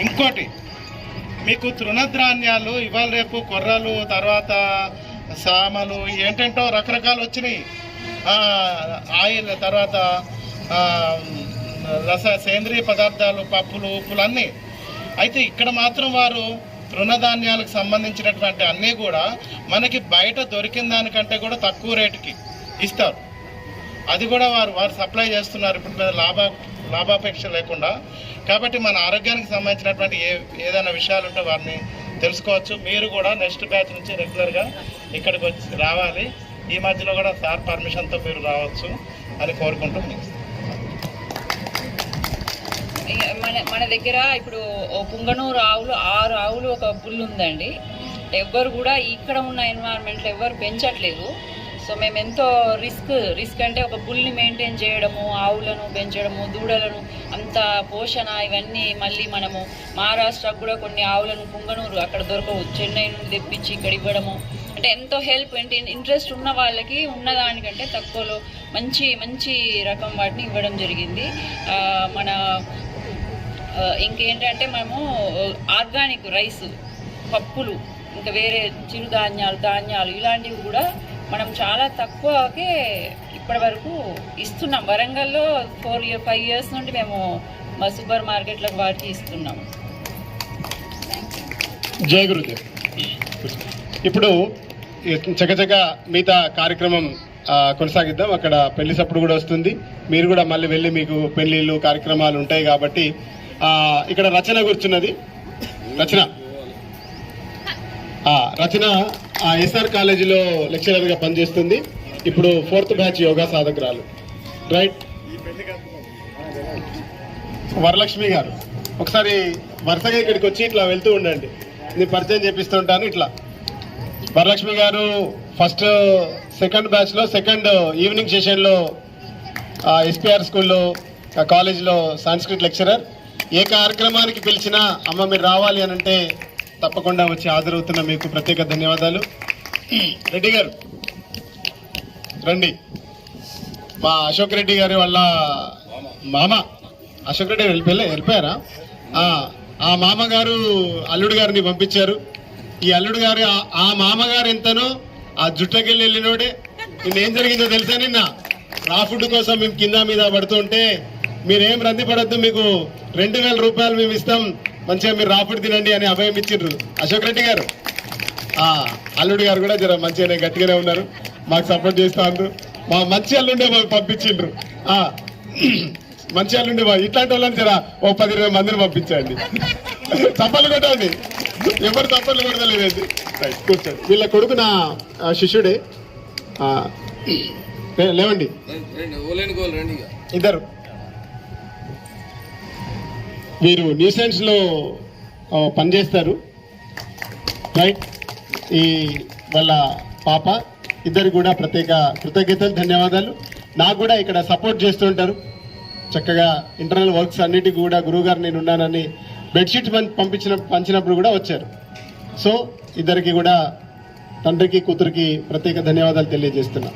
ఇంకోటి, మీకు తృణధాన్యాలు ఇవాళ రేపు కొర్రలు, తర్వాత సామలు, ఏంటంటో రకరకాలు వచ్చినాయి. ఆయిల్, తర్వాత సేంద్రియ పదార్థాలు, పప్పులు, ఉప్పులు అన్నీ. అయితే ఇక్కడ మాత్రం వారు తృణధాన్యాలకు సంబంధించినటువంటి అన్నీ కూడా మనకి బయట దొరికిన దానికంటే కూడా తక్కువ రేటుకి ఇస్తారు. అది కూడా వారు సప్లై చేస్తున్నారు ఇప్పుడు మీద లాభాపేక్ష లేకుండా. కాబట్టి మన ఆరోగ్యానికి సంబంధించినటువంటి ఏదైనా విషయాలు ఉంటే వారిని తెలుసుకోవచ్చు. మీరు కూడా నెక్స్ట్ బ్యాచ్ నుంచి రెగ్యులర్గా ఇక్కడికి వచ్చి రావాలి. ఈ మధ్యలో కూడా సార్ పర్మిషన్తో మీరు రావచ్చు అని కోరుకుంటూ మన దగ్గర ఇప్పుడు పుంగనూరు ఆవులు 6 ఆవులు ఒక బుల్ ఉందండి. ఎవ్వరు కూడా ఇక్కడ ఉన్న ఎన్వైరన్మెంట్లో ఎవ్వరు పెంచట్లేదు. సో మేము ఎంతో రిస్క్ అంటే ఒక బుల్ని మెయింటైన్ చేయడము, ఆవులను పెంచడము, దూడలను అంత పోషణ ఇవన్నీ. మళ్ళీ మనము మహారాష్ట్రకు కూడా కొన్ని ఆవులను పుంగనూరు అక్కడ దొరకవు, చెన్నై నుండి తెప్పించి ఇక్కడ ఇవ్వడము. అంటే ఎంతో హెల్ప్. అంటే ఇంట్రెస్ట్ ఉన్న వాళ్ళకి ఉన్నదానికంటే తక్కువలో మంచి రకం వాటిని ఇవ్వడం జరిగింది. మన ఇంకేంటంటే మనము ఆర్గానిక్ రైస్, పప్పులు, ఇంకా వేరే ధాన్యాలు ఇలాంటివి కూడా మనం చాలా తక్కువకే ఇప్పటి వరకు ఇస్తున్నాం. వరంగల్లో 5 years నుండి మేము మా సూపర్ మార్కెట్లకు వాటికి ఇస్తున్నాము. జై గురుదేవ్. ఇప్పుడు చకచక మిగతా కార్యక్రమం కొనసాగిద్దాం. అక్కడ పెళ్లి సప్పుడు కూడా వస్తుంది. మీరు కూడా మళ్ళీ వెళ్ళి మీకు పెళ్లిళ్ళు కార్యక్రమాలు ఉంటాయి కాబట్టి ఇక్కడ రచన కూర్చున్నది. రచన ఎస్ఆర్ కాలేజీలో లెక్చరర్గా పనిచేస్తుంది. ఇప్పుడు 4th బ్యాచ్ యోగా సాధకురాలు. రైట్. వరలక్ష్మి గారు ఒకసారి వరుసగా ఇక్కడికి వచ్చి ఇట్లా వెళ్తూ ఉండండి, నేను పరిచయం చేపిస్తూ ఉంటాను. ఇట్లా వరలక్ష్మి గారు ఫస్ట్ 2nd బ్యాచ్లో సెకండ్ ఈవినింగ్ సెషన్లో ఎస్పీఆర్ స్కూల్లో కాలేజీలో సంస్కృత్ లెక్చరర్. ఏ కార్యక్రమానికి పిలిచినా అమ్మ మీరు రావాలి అని అంటే తప్పకుండా వచ్చి హాజరవుతున్న మీకు ప్రత్యేక ధన్యవాదాలు. రెడ్డి గారు రండి. మా అశోక్ రెడ్డి గారి వాళ్ళ మామ అశోక్ రెడ్డి వెళ్ళిపోయారా? ఆ మామగారు అల్లుడు గారిని పంపించారు. ఈ అల్లుడు గారు ఆ మామగారు ఎంతనో ఆ జుట్టకెళ్ళి వెళ్ళినోడే. నిన్నేం జరిగిందో తెలుసా? నిన్న రా ఫుడ్ కోసం మేము కింద మీద పడుతుంటే మీరేం రంది పడద్దు, మీకు 2000 రూపాయలు మేము ఇస్తాం, మంచిగా మీరు రా ఫుడ్ తినండి అని అభయం ఇచ్చిండ్రు అశోక్ రెడ్డి గారు. అల్లుడు గారు కూడా జర మంచిగానే గట్టిగానే ఉన్నారు, మాకు సపోర్ట్ చేస్తా ఉన్నారు. మా మంచి అల్లుండే మాకు పంపించిండ్రు. మంచి అల్లుండే ఇట్లాంటి వాళ్ళని జర ఓ 10-20 మందిని పంపించండి. చప్పలు కొట్టండి, ఎవరు చప్పట్లు కొడతలేదండి. కూర్చోండి. వీళ్ళ కొడుకు నా శిష్యుడే. లేవండి ఇద్దరు. వీరు న్యూసెన్స్ లో పనిచేస్తారు. రైట్. ఈ వాళ్ళ పాప ఇద్దరు కూడా ప్రత్యేక కృతజ్ఞతలు, ధన్యవాదాలు. నాకు కూడా ఇక్కడ సపోర్ట్ చేస్తూ ఉంటారు చక్కగా. ఇంటర్నల్ వర్క్స్ అన్నిటికీ కూడా గురువు గారు నేను ఉన్నానని బెడ్షీట్స్ పంచినప్పుడు కూడా వచ్చారు. సో ఇద్దరికి కూడా, తండ్రికి కూతురికి ప్రత్యేక ధన్యవాదాలు తెలియజేస్తున్నా.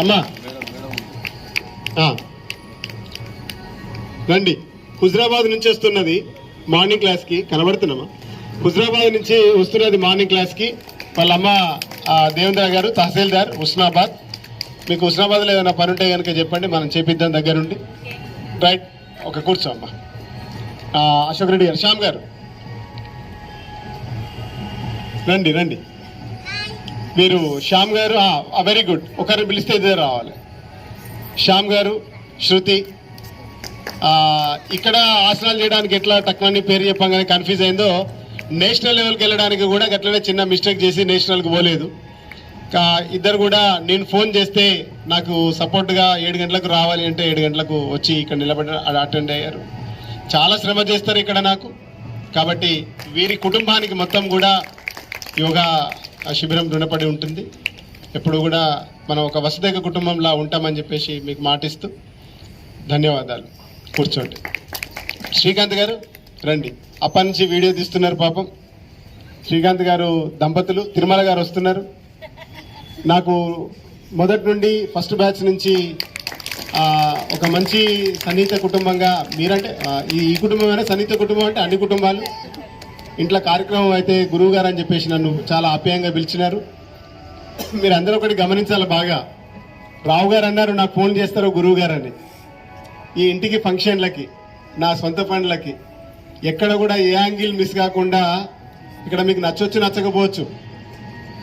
అమ్మా రండి. హుజరాబాద్ నుంచి వస్తున్నది మార్నింగ్ క్లాస్కి, కనబడుతున్నామా? హుజరాబాద్ నుంచి వస్తున్నది మార్నింగ్ క్లాస్కి వాళ్ళ అమ్మ దేవేంద్ర గారు, తహసీల్దార్ హుస్నాబాద్. మీకు హుస్నాబాద్లో ఏదైనా పని ఉంటే కనుక చెప్పండి, మనం చేపిద్దాం దగ్గరుండి. రైట్. ఒక కూర్చో అమ్మా. అశోక్ రెడ్డి గారు, శ్యామ్ గారు రండి రండి. మీరు శ్యామ్ గారు, వెరీ గుడ్, ఒకరిని పిలిస్తే ఇదే రావాలి. శ్యామ్ గారు, శృతి, ఇక్కడ ఆసనాలు చేయడానికి ఎట్లా టక్మని పేరు చెప్పగానే కన్ఫ్యూజ్ అయిందో, నేషనల్ లెవెల్కి వెళ్ళడానికి కూడా అట్లనే చిన్న మిస్టేక్ చేసి నేషనల్కి పోలేదు. ఇద్దరు కూడా నేను ఫోన్ చేస్తే నాకు సపోర్ట్గా 7 గంటలకు రావాలి అంటే 7 గంటలకు వచ్చి ఇక్కడ నిలబడి అటెండ్ అయ్యారు. చాలా శ్రమ చేస్తారు ఇక్కడ నాకు. కాబట్టి వీరి కుటుంబానికి మొత్తం కూడా యోగా శిబిరం రుణపడి ఉంటుంది. ఎప్పుడు కూడా మనం ఒక వసుదైక కుటుంబంలా ఉంటామని చెప్పేసి మీకు మాటిస్తూ ధన్యవాదాలు. కూర్చోండి. శ్రీకాంత్ గారు రండి. అప్పటి నుంచి వీడియో తీస్తున్నారు పాపం. శ్రీకాంత్ గారు దంపతులు, తిరుమల గారు వస్తున్నారు. నాకు మొదటి నుండి ఫస్ట్ బ్యాచ్ నుంచి ఒక మంచి సన్నిహిత కుటుంబంగా మీరంటే ఈ కుటుంబమైనా సన్నిహిత కుటుంబం అంటే అన్ని కుటుంబాలు. ఇంట్లో కార్యక్రమం అయితే గురువు గారు అని చెప్పేసి నన్ను చాలా ఆప్యాయంగా పిలిచినారు. మీరు అందరూ ఒకటి గమనించాలి బాగా. రావు గారు అన్నారు నాకు ఫోన్ చేస్తారు గురువు గారు అని. ఈ ఇంటికి ఫంక్షన్లకి, నా సొంత పనులకి ఎక్కడ కూడా ఏ యాంగిల్ మిస్ కాకుండా, ఇక్కడ మీకు నచ్చొచ్చు నచ్చకపోవచ్చు,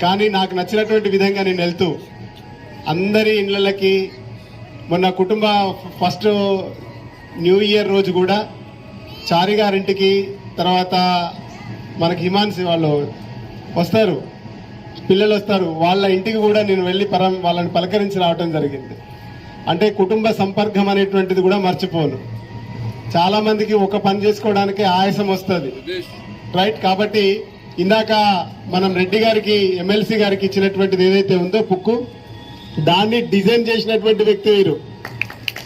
కానీ నాకు నచ్చినటువంటి విధంగా నేను వెళ్తూ అందరి ఇళ్ళకి, మొన్న కుటుంబ ఫస్ట్ న్యూ ఇయర్ రోజు కూడా చారి గారింటికి, తర్వాత మనకి హిమాన్సి వాళ్ళు వస్తారు, పిల్లలు వస్తారు, వాళ్ళ ఇంటికి కూడా నేను వెళ్ళి వాళ్ళని పలకరించి రావటం జరిగింది. అంటే కుటుంబ సంపర్కం అనేటువంటిది కూడా మర్చిపోను. చాలా మందికి ఒక పని చేసుకోవడానికి ఆయాసం వస్తుంది, రైట్? కాబట్టి ఇందాక మనం రెడ్డి గారికి, ఎమ్మెల్సీ గారికి ఇచ్చినటువంటిది ఏదైతే ఉందో బుక్కు, దాన్ని డిజైన్ చేసినటువంటి వ్యక్తి వీరు.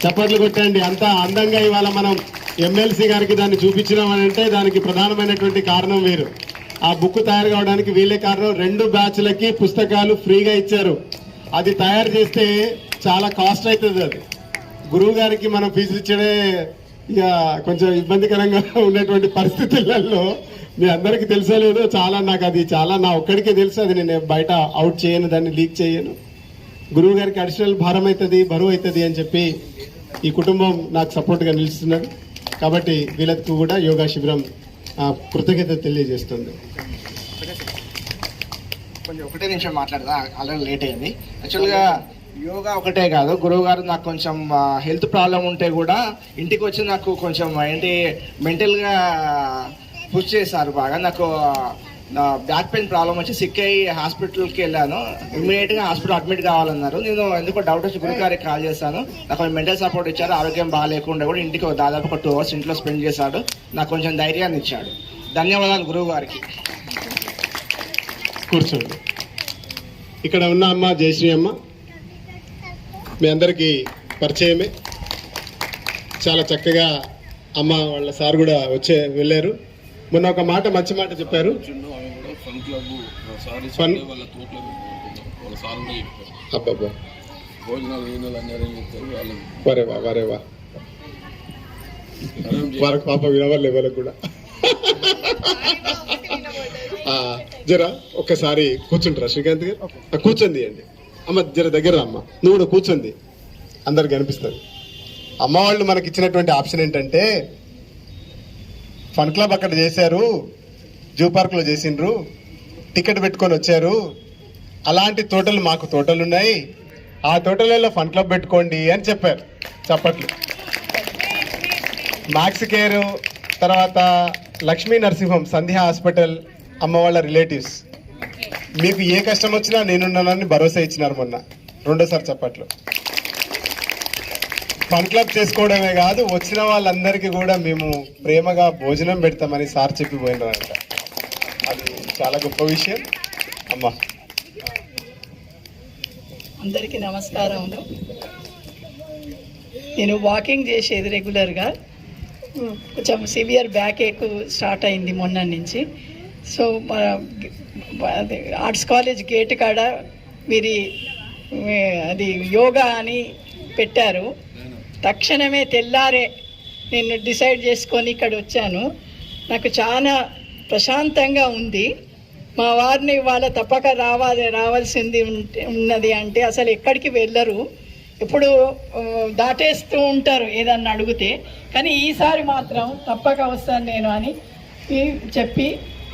చప్పట్లు కొట్టండి. అంత అందంగా ఇవాళ మనం ఎమ్మెల్సీ గారికి దాన్ని చూపించినామని అంటే దానికి ప్రధానమైనటువంటి కారణం వీరు. ఆ బుక్ తయారు కావడానికి వీళ్ళే కారణం. 2 బ్యాచ్లకి పుస్తకాలు ఫ్రీగా ఇచ్చారు. అది తయారు చేస్తే చాలా కాస్ట్ అవుతుంది. అది గురువు గారికి మనం ఫీజు ఇచ్చడే ఇక కొంచెం ఇబ్బందికరంగా ఉన్నటువంటి పరిస్థితులలో మీ అందరికీ తెలుసో లేదో, నాకు అది చాలా నా ఒక్కడికే తెలుసు. అది నేను బయట అవుట్ చేయను, దాన్ని లీక్ చేయను. గురువు గారికి అడిషనల్ భారం అవుతుంది, బరువు అవుతుంది అని చెప్పి ఈ కుటుంబం నాకు సపోర్ట్గా నిలుస్తున్నది. కాబట్టి వీళ్ళకు కూడా యోగా శిబిరం కృతజ్ఞత తెలియజేస్తుంది. కొంచెం ఒకటే నిమిషం మాట్లాడదా, ఆల్రెడీ లేట్ అయింది. యాక్చువల్గా యోగా ఒకటే కాదు, గురువు గారు నాకు కొంచెం హెల్త్ ప్రాబ్లం ఉంటే కూడా ఇంటికి వచ్చి నాకు కొంచెం మెంటల్గా పుష్ చేశారు బాగా. నాకు బ్యాక్ పెయిన్ ప్రాబ్లం వచ్చి సిక్ అయ్యి హాస్పిటల్కి వెళ్ళాను. ఇమీడియట్గా హాస్పిటల్ అడ్మిట్ కావాలన్నారు. నేను ఎందుకో డౌట్ వచ్చి గురువు గారికి కాల్ చేశాను. నాకు మెంటల్ సపోర్ట్ ఇచ్చారు. ఆరోగ్యం బాగాలేకుండా కూడా ఇంటికి దాదాపు ఒక 2 hours ఇంట్లో స్పెండ్ చేశాడు. నాకు కొంచెం ధైర్యాన్ని ఇచ్చాడు. ధన్యవాదాలు గురువు గారికి. కూర్చోండి. ఇక్కడ ఉన్న అమ్మ జయశ్రీ అమ్మ మీ అందరికీ పరిచయమే. చాలా చక్కగా అమ్మ వాళ్ళ సార్ కూడా వెళ్ళారు. మొన్న ఒక మంచి మాట చెప్పారు. అబ్బాబ్బా, వరేవా వారికి పాప వినవాలి వాళ్ళకు కూడా. జరా ఒక్కసారి కూర్చుంటారా శ్రీకాంత్ గారు? కూర్చొంది అండి. అమ్మ జర దగ్గర అమ్మ, నువ్వు కూడా కూర్చొంది, అందరికి కనిపిస్తుంది. అమ్మ వాళ్ళు మనకి ఇచ్చినటువంటి ఆప్షన్ ఏంటంటే, ఫన్ క్లబ్ అక్కడ చేశారు, జూ పార్క్లో చేసిండ్రు, టికెట్ పెట్టుకొని వచ్చారు, అలాంటి తోటలు మాకు తోటలు ఉన్నాయి, ఆ తోటలలో ఫన్ క్లబ్ పెట్టుకోండి అని చెప్పారు. చప్పట్లు. మ్యాక్స్ కేర్, తర్వాత లక్ష్మీ నరసింహం, సంధ్య హాస్పిటల్, అమ్మ వాళ్ళ రిలేటివ్స్, మీకు ఏ కష్టం వచ్చినా నేనున్నానని భరోసా ఇచ్చినారు మొన్న. 2సారి చప్పట్లు. ఫన్ క్లబ్ చేసుకోవడమే కాదు, వచ్చిన వాళ్ళందరికీ కూడా మేము ప్రేమగా భోజనం పెడతామని సార్ చెప్పిపోయినారంట. అది చాలా గొప్ప విషయం. అమ్మా అందరికీ నమస్కారములు. నేను వాకింగ్ చేసేది రెగ్యులర్గా. కొంచెం సివియర్ బ్యాక్ ఏక్ స్టార్ట్ అయింది మొన్న నుంచి. సో ఆర్ట్స్ కాలేజ్ గేట్ కాడ మీరు అది యోగా అని పెట్టారు. తక్షణమే తెల్లారే నేను డిసైడ్ చేసుకొని ఇక్కడ వచ్చాను. నాకు చాలా ప్రశాంతంగా ఉంది. మా వారిని ఇవాళ తప్పక రావాల్సింది ఉన్నది అంటే అసలు ఎక్కడికి వెళ్ళరు. ఇప్పుడు దాటేస్తూ ఉంటారు ఏదన్నా అడిగితే, కానీ ఈసారి మాత్రం తప్పక వస్తాను నేను అని చెప్పి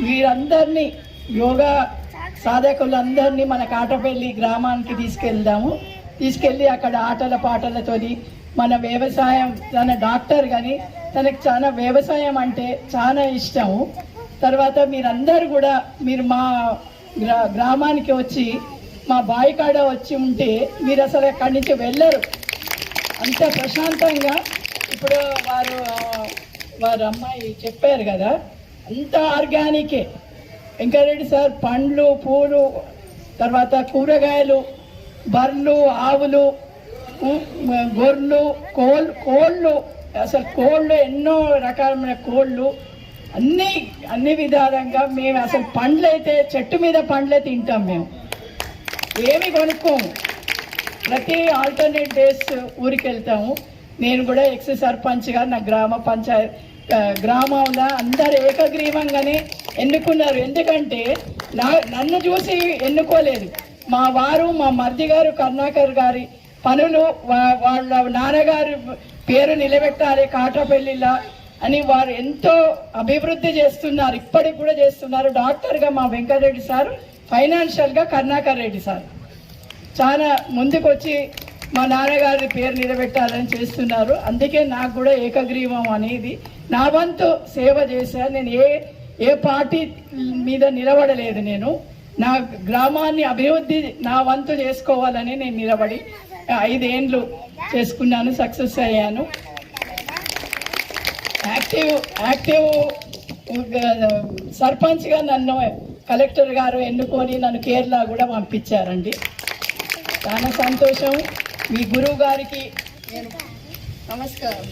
వీరందరినీ యోగా సాధకులందరినీ మన కాటపల్లి గ్రామానికి తీసుకెళ్ళి అక్కడ ఆటల పాటలతోని మన వ్యవసాయం, తన డాక్టర్ కానీ తనకు చాలా వ్యవసాయం అంటే చాలా ఇష్టము. తర్వాత మీరందరూ కూడా మీరు మా గ్రామానికి వచ్చి మా బావి కాడ వచ్చి ఉంటే మీరు అసలు అక్కడి నుంచి వెళ్ళరు, అంత ప్రశాంతంగా. ఇప్పుడు వారు అమ్మాయి చెప్పారు కదా, అంత ఆర్గానికే. వెంకరెడ్డి సార్ పండ్లు, పూలు, తర్వాత కూరగాయలు, బర్రెలు, ఆవులు, గొర్రెలు, కోళ్ళు, అసలు కోళ్ళు ఎన్నో రకాలమైన కోళ్ళు, అన్ని విధాలుగా మేము అసలు పండ్లైతే చెట్టు మీద పండ్లే తింటాం. మేము ఏమి కొనుక్కోము. ప్రతి ఆల్టర్నేట్ డేస్ ఊరికి వెళ్తాము. నేను కూడా ఎక్స్ సర్పంచ్గా నా గ్రామంలో అందరు ఏకగ్రీవంగానే ఎన్నుకున్నారు. ఎందుకంటే నన్ను చూసి ఎన్నుకోలేదు. మా వారు, మా మర్ది గారు, కరుణాకర్ గారి పనులు, వాళ్ళ నాన్నగారి పేరు నిలబెట్టాలి కాటపల్లిలా అని వారు ఎంతో అభివృద్ధి చేస్తున్నారు, ఇప్పటికి కూడా చేస్తున్నారు. డాక్టర్గా మా వెంకటరెడ్డి సార్, ఫైనాన్షియల్గా కరుణాకర్ రెడ్డి సార్ చాలా ముందుకు వచ్చి మా నాన్నగారి పేరు నిలబెట్టాలని చేస్తున్నారు. అందుకే నాకు కూడా ఏకగ్రీవం అనేది నా వంతు సేవ చేశాను. నేను ఏ పార్టీ మీద నిలబడలేదు. నేను నా గ్రామాన్ని అభివృద్ధి నా వంతు చేసుకోవాలని నేను నిలబడి 5 ఏళ్ళు చేసుకున్నాను, సక్సెస్ అయ్యాను. యాక్టివ్ సర్పంచ్గా నన్ను కలెక్టర్ గారు ఎన్నుకొని నన్ను కేరళ కూడా పంపించారండి. చాలా సంతోషం. మీ గురువు గారికి నేను నమస్కారం.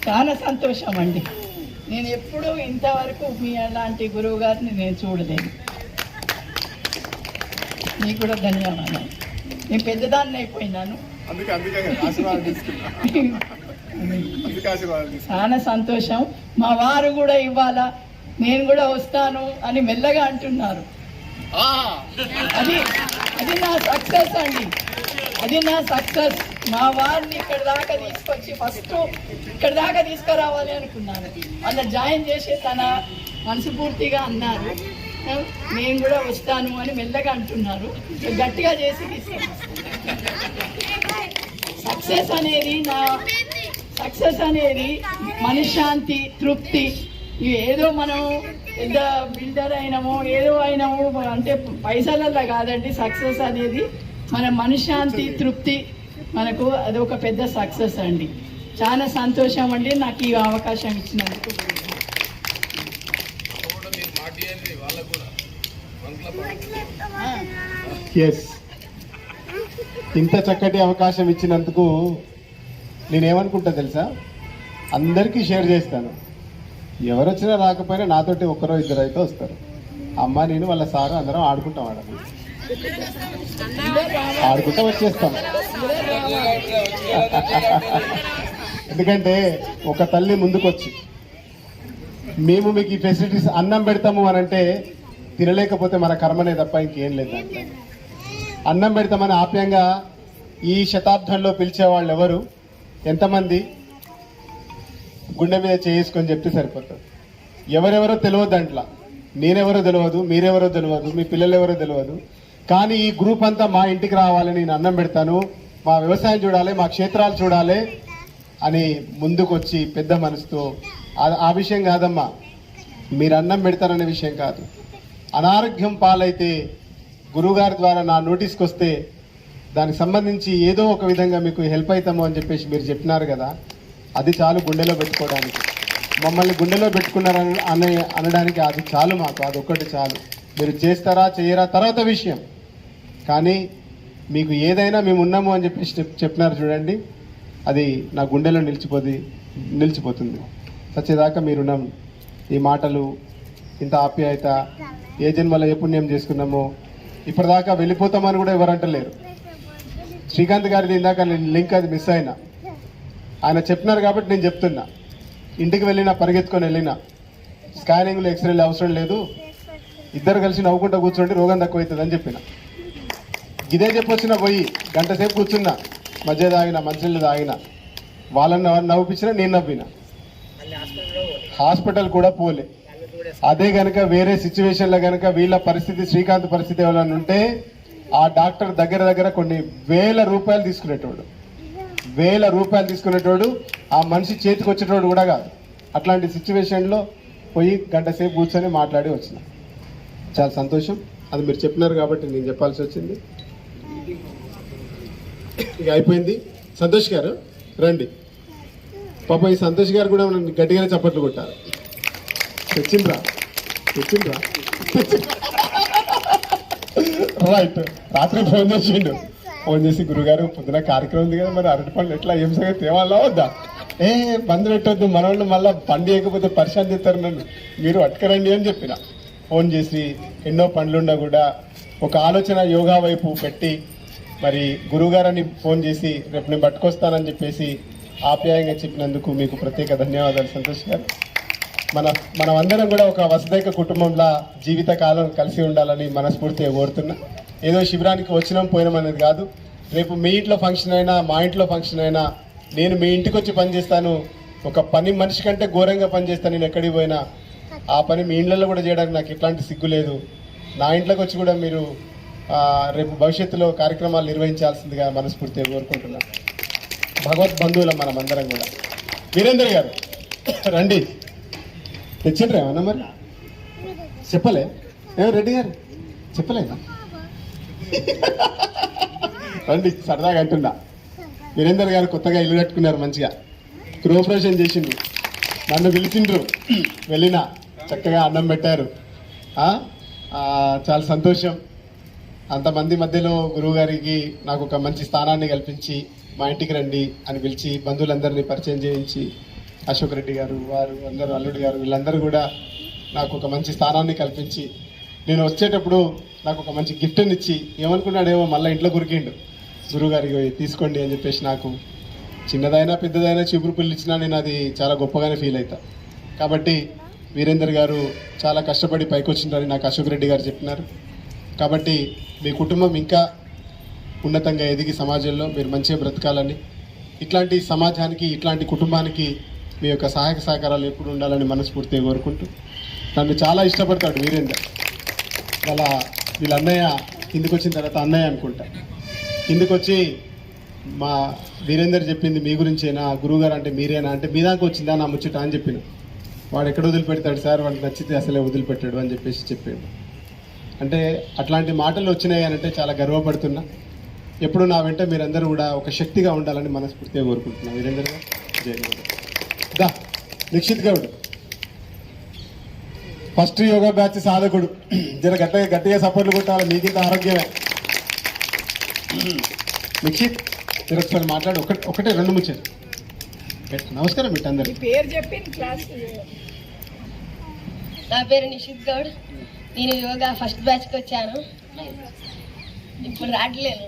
చాలా సంతోషం అండి. నేను ఎప్పుడూ ఇంతవరకు మీ అలాంటి గురువు గారిని నేను చూడలేను. మీకు కూడా ధన్యవాదాలు. నేను పెద్దదాన్ని అయిపోయినాను. చాలా సంతోషం. మా వారు కూడా ఇవ్వాలా, నేను కూడా వస్తాను అని మెల్లగా అంటున్నారు. అది నా సక్సెస్ అండి, అది నా సక్సెస్. మా వారిని ఇక్కడ దాకా తీసుకొచ్చి ఫస్ట్ ఇక్కడ దాకా తీసుకురావాలి అనుకున్నాను. అలా జాయిన్ చేసి తన మనస్ఫూర్తిగా అన్నారు, నేను కూడా వస్తాను అని మెల్లగా అంటున్నారు. గట్టిగా చేసి తీసుకొచ్చి సక్సెస్ అనేది మనశ్శాంతి, తృప్తి. ఏదో మనం పెద్ద బిల్డర్ అయినామో ఏదో అయినామో అంటే పైసలల్లో కాదండి. సక్సెస్ అనేది మన మనశ్శాంతి, తృప్తి, మనకు అదొక పెద్ద సక్సెస్ అండి. చాలా సంతోషం అండి నాకు ఈ అవకాశం ఇచ్చినందుకు. ఎస్, ఇంత చక్కటి అవకాశం ఇచ్చినందుకు నేనేమనుకుంటా తెలుసా, అందరికీ షేర్ చేస్తాను. ఎవరు వచ్చినా రాకపోయినా నాతోటి 1-2 అయితే వస్తారు. అమ్మ, నేను, వాళ్ళ సారు అందరం ఆడుకుంటాం. ఆడుకుంటా వచ్చేస్తాం. ఎందుకంటే ఒక తల్లి ముందుకొచ్చి మేము మీకు ఈ ఫెసిలిటీస్ అన్నం పెడతాము అని అంటే తినలేకపోతే మన కర్మనే తప్ప ఇంకేం లేదు. అన్నం పెడతామని ఆప్యాయంగా ఈ శతాబ్దంలో పిలిచేవాళ్ళు ఎవరు, ఎంతమంది? గుండె మీద చేసుకొని చెప్తే సరిపోతుంది. ఎవరెవరో తెలియదు, దాంట్లో నేనెవరో తెలియదు, మీరెవరో తెలియదు, మీ పిల్లలు ఎవరో తెలియదు. కానీ ఈ గ్రూప్ అంతా మా ఇంటికి రావాలి, నేను అన్నం పెడతాను, మా వ్యవసాయం చూడాలి, మా క్షేత్రాలు చూడాలి అని ముందుకు వచ్చి పెద్ద మనసుతో, ఆ విషయం కాదమ్మా, మీరు అన్నం పెడతారనే విషయం కాదు. అనారోగ్యం పాలైతే గురువుగారి ద్వారా నా నోటీస్కి వస్తే దానికి సంబంధించి ఏదో ఒక విధంగా మీకు హెల్ప్ అవుతాము అని చెప్పేసి మీరు చెప్పినారు కదా, అది చాలు గుండెలో పెట్టుకోవడానికి. మమ్మల్ని గుండెలో పెట్టుకున్నారని అనడానికి అది చాలు, మాకు అదొక్కటి చాలు. మీరు చేస్తారా చేయరా తర్వాత విషయం, కానీ మీకు ఏదైనా మేము ఉన్నాము అని చెప్పేసి చెప్పినారు చూడండి, అది నా గుండెలో నిలిచిపోతుంది. సచ్చేదాకా మీరున్నాం. ఈ మాటలు, ఇంత ఆప్యాయత, ఏ జన్మలో ఏ పుణ్యం చేసుకున్నామో ఇప్పటిదాకా వెళ్ళిపోతామని కూడా ఎవరంటలేరు. శ్రీకాంత్ గారిది ఇందాక లింక్ అది మిస్ అయినా, ఆయన చెప్పినారు కాబట్టి నేను చెప్తున్నా. ఇంటికి వెళ్ళినా, పరిగెత్తుకొని వెళ్ళినా, స్కానింగ్లు, ఎక్స్రేలు అవసరం లేదు, ఇద్దరు కలిసి నవ్వుకుంటూ కూర్చోండి, రోగం తక్కువ అవుతుంది అని చెప్పిన. ఇదే చెప్పొచ్చిన పోయి గంట సేపు కూర్చున్నా, మధ్య తాగిన మంచినీళ్ళు తాగిన, వాళ్ళని నవ్వుపించినా నేను నవ్విన, హాస్పిటల్ కూడా పోలే. అదే కనుక వేరే సిచ్యువేషన్లో కనుక వీళ్ళ పరిస్థితి, శ్రీకాంత్ పరిస్థితి ఎవరైనా ఉంటే ఆ డాక్టర్ దగ్గర కొన్ని వేల రూపాయలు తీసుకునేటోడు, ఆ మనిషి చేతికి వచ్చేటోడు కూడా కాదు. అట్లాంటి సిచ్యువేషన్లో పోయి గంట సేపు కూర్చొని మాట్లాడి వచ్చిన. చాలా సంతోషం. అది మీరు చెప్పినారు కాబట్టి నేను చెప్పాల్సి వచ్చింది. ఇక అయిపోయింది. సంతోష్ గారు రండి. పాప ఈ సంతోష్ గారు కూడా నన్ను గట్టిగానే చప్పట్లు కొట్టారు. తెచ్చిండ్రా రైట్. రాత్రి ఫోన్ చేసి గురుగారు పొద్దున కార్యక్రమం ఉంది కదా, మరి అరటి పండ్లు ఎట్లా ఏం సంగతి తేవాలా వద్దా? బంద్ పెట్టొద్దు, మన వాళ్ళు మళ్ళీ పండు వేయకపోతే పరిశాన్ చేస్తారు నన్ను, మీరు అట్టుకరండి అని చెప్పిన. ఫోన్ చేసి ఎన్నో పనులున్నా కూడా ఒక ఆలోచన యోగా వైపు పెట్టి, మరి గురువుగారని ఫోన్ చేసి రేపు నేను పట్టుకొస్తానని చెప్పేసి ఆప్యాయంగా చెప్పినందుకు మీకు ప్రత్యేక ధన్యవాదాలు సంతోష్ గారు. మనమందరం కూడా ఒక వసుదైక కుటుంబంలా జీవితకాలం కలిసి ఉండాలని మనస్ఫూర్తిగా కోరుతున్నా. ఏదో శిబిరానికి వచ్చినాం పోయినాం అనేది కాదు. రేపు మీ ఇంట్లో ఫంక్షన్ అయినా, మా ఇంట్లో ఫంక్షన్ అయినా, నేను మీ ఇంటికి వచ్చి పనిచేస్తాను. ఒక పని మనిషి కంటే ఘోరంగా పనిచేస్తాను నేను ఎక్కడికి పోయినా. ఆ పని మీ ఇళ్ళల్లో కూడా చేయడానికి నాకు ఎట్లాంటి సిగ్గు లేదు. నా ఇంట్లోకి వచ్చి కూడా మీరు రేపు భవిష్యత్తులో కార్యక్రమాలు నిర్వహించాల్సిందిగా మనస్ఫూర్తిగా కోరుకుంటున్నాను. భగవత్ బంధువులం మనమందరం కూడా. వీరేందర్ గారు రండి. తెచ్చిండ్రా ఏమన్నా మరి? చెప్పలే రెడ్డి గారు చెప్పలేదా? రండి, సరదాగా అంటున్నా. వీరేందర్ గారు కొత్తగా ఇల్లు కట్టుకున్నారు, మంచిగా గృహప్రవేశం చేసిండ్రు, నన్ను పిలిచిండ్రు, వెళ్ళినా చక్కగా అన్నం పెట్టారు. చాలా సంతోషం. అంతమంది మధ్యలో గురువుగారికి నాకు ఒక మంచి స్థానాన్ని కల్పించి మా ఇంటికి రండి అని పిలిచి బంధువులందరినీ పరిచయం చేయించి, అశోక్ రెడ్డి గారు, వారు అందరూ, అల్లుడి గారు, వీళ్ళందరూ కూడా నాకు ఒక మంచి స్థానాన్ని కల్పించి, నేను వచ్చేటప్పుడు నాకు ఒక మంచి గిఫ్ట్ని ఇచ్చి, ఏమనుకున్నాడేమో మళ్ళీ ఇంట్లో కురికిండు, గురువుగారికి తీసుకోండి అని చెప్పేసి. నాకు చిన్నదైనా పెద్దదైనా చీపురు పిల్లి ఇచ్చినా నేను అది చాలా గొప్పగానే ఫీల్ అవుతా. కాబట్టి వీరేందర్ గారు చాలా కష్టపడి పైకి వచ్చిందని నాకు అశోక్ రెడ్డి గారు చెప్పినారు. కాబట్టి మీ కుటుంబం ఇంకా ఉన్నతంగా ఎదిగి సమాజంలో మీరు మంచిగా బ్రతకాలని, ఇట్లాంటి సమాజానికి, ఇట్లాంటి కుటుంబానికి మీ యొక్క సహాయక సహకారాలు ఎప్పుడు ఉండాలని మనస్ఫూర్తిగా కోరుకుంటూ, నన్ను చాలా ఇష్టపడతాడు వీరేందర్. వీళ్ళ అన్నయ్య కిందికి వచ్చిన తర్వాత, అన్నయ్య అనుకుంటా, కిందికి వచ్చి మా వీరేందర్ చెప్పింది మీ గురించేనా, గురువుగారు అంటే మీరేనా అంటే, మీ దాకా వచ్చిందా నా ముచ్చట అని చెప్పిన. వాడు ఎక్కడ వదిలిపెడతాడు సార్, వాడికి నచ్చితే అసలే వదిలిపెట్టాడు అని చెప్పేసి చెప్పాడు. అంటే అట్లాంటి మాటలు వచ్చినాయి అని అంటే చాలా గర్వపడుతున్నా. ఎప్పుడు నా వెంట మీరందరూ కూడా ఒక శక్తిగా ఉండాలని మనస్ఫూర్తిగా కోరుకుంటున్నాను. వీరేందర్ గారు జై దా. నిక్షిత్ గౌడ్ ఫస్ట్ యోగా బ్యాచ్ సాధకుడు, జర గట్టిగా సపోర్ట్లు కొట్టాలి, మీకింత ఆరోగ్యమే. నిక్షిత్ మీరు ఒకసారి మాట్లాడి ఒకటే రెండు ముచ్చారు. నమస్కారం బిడ్డ అందరు. పేరు చెప్పి క్లాస్. నా పేరు నిషిత్ గౌడ్. నేను యోగా ఫస్ట్ బ్యాచ్కి వచ్చాను, ఇప్పుడు రావట్లేదు.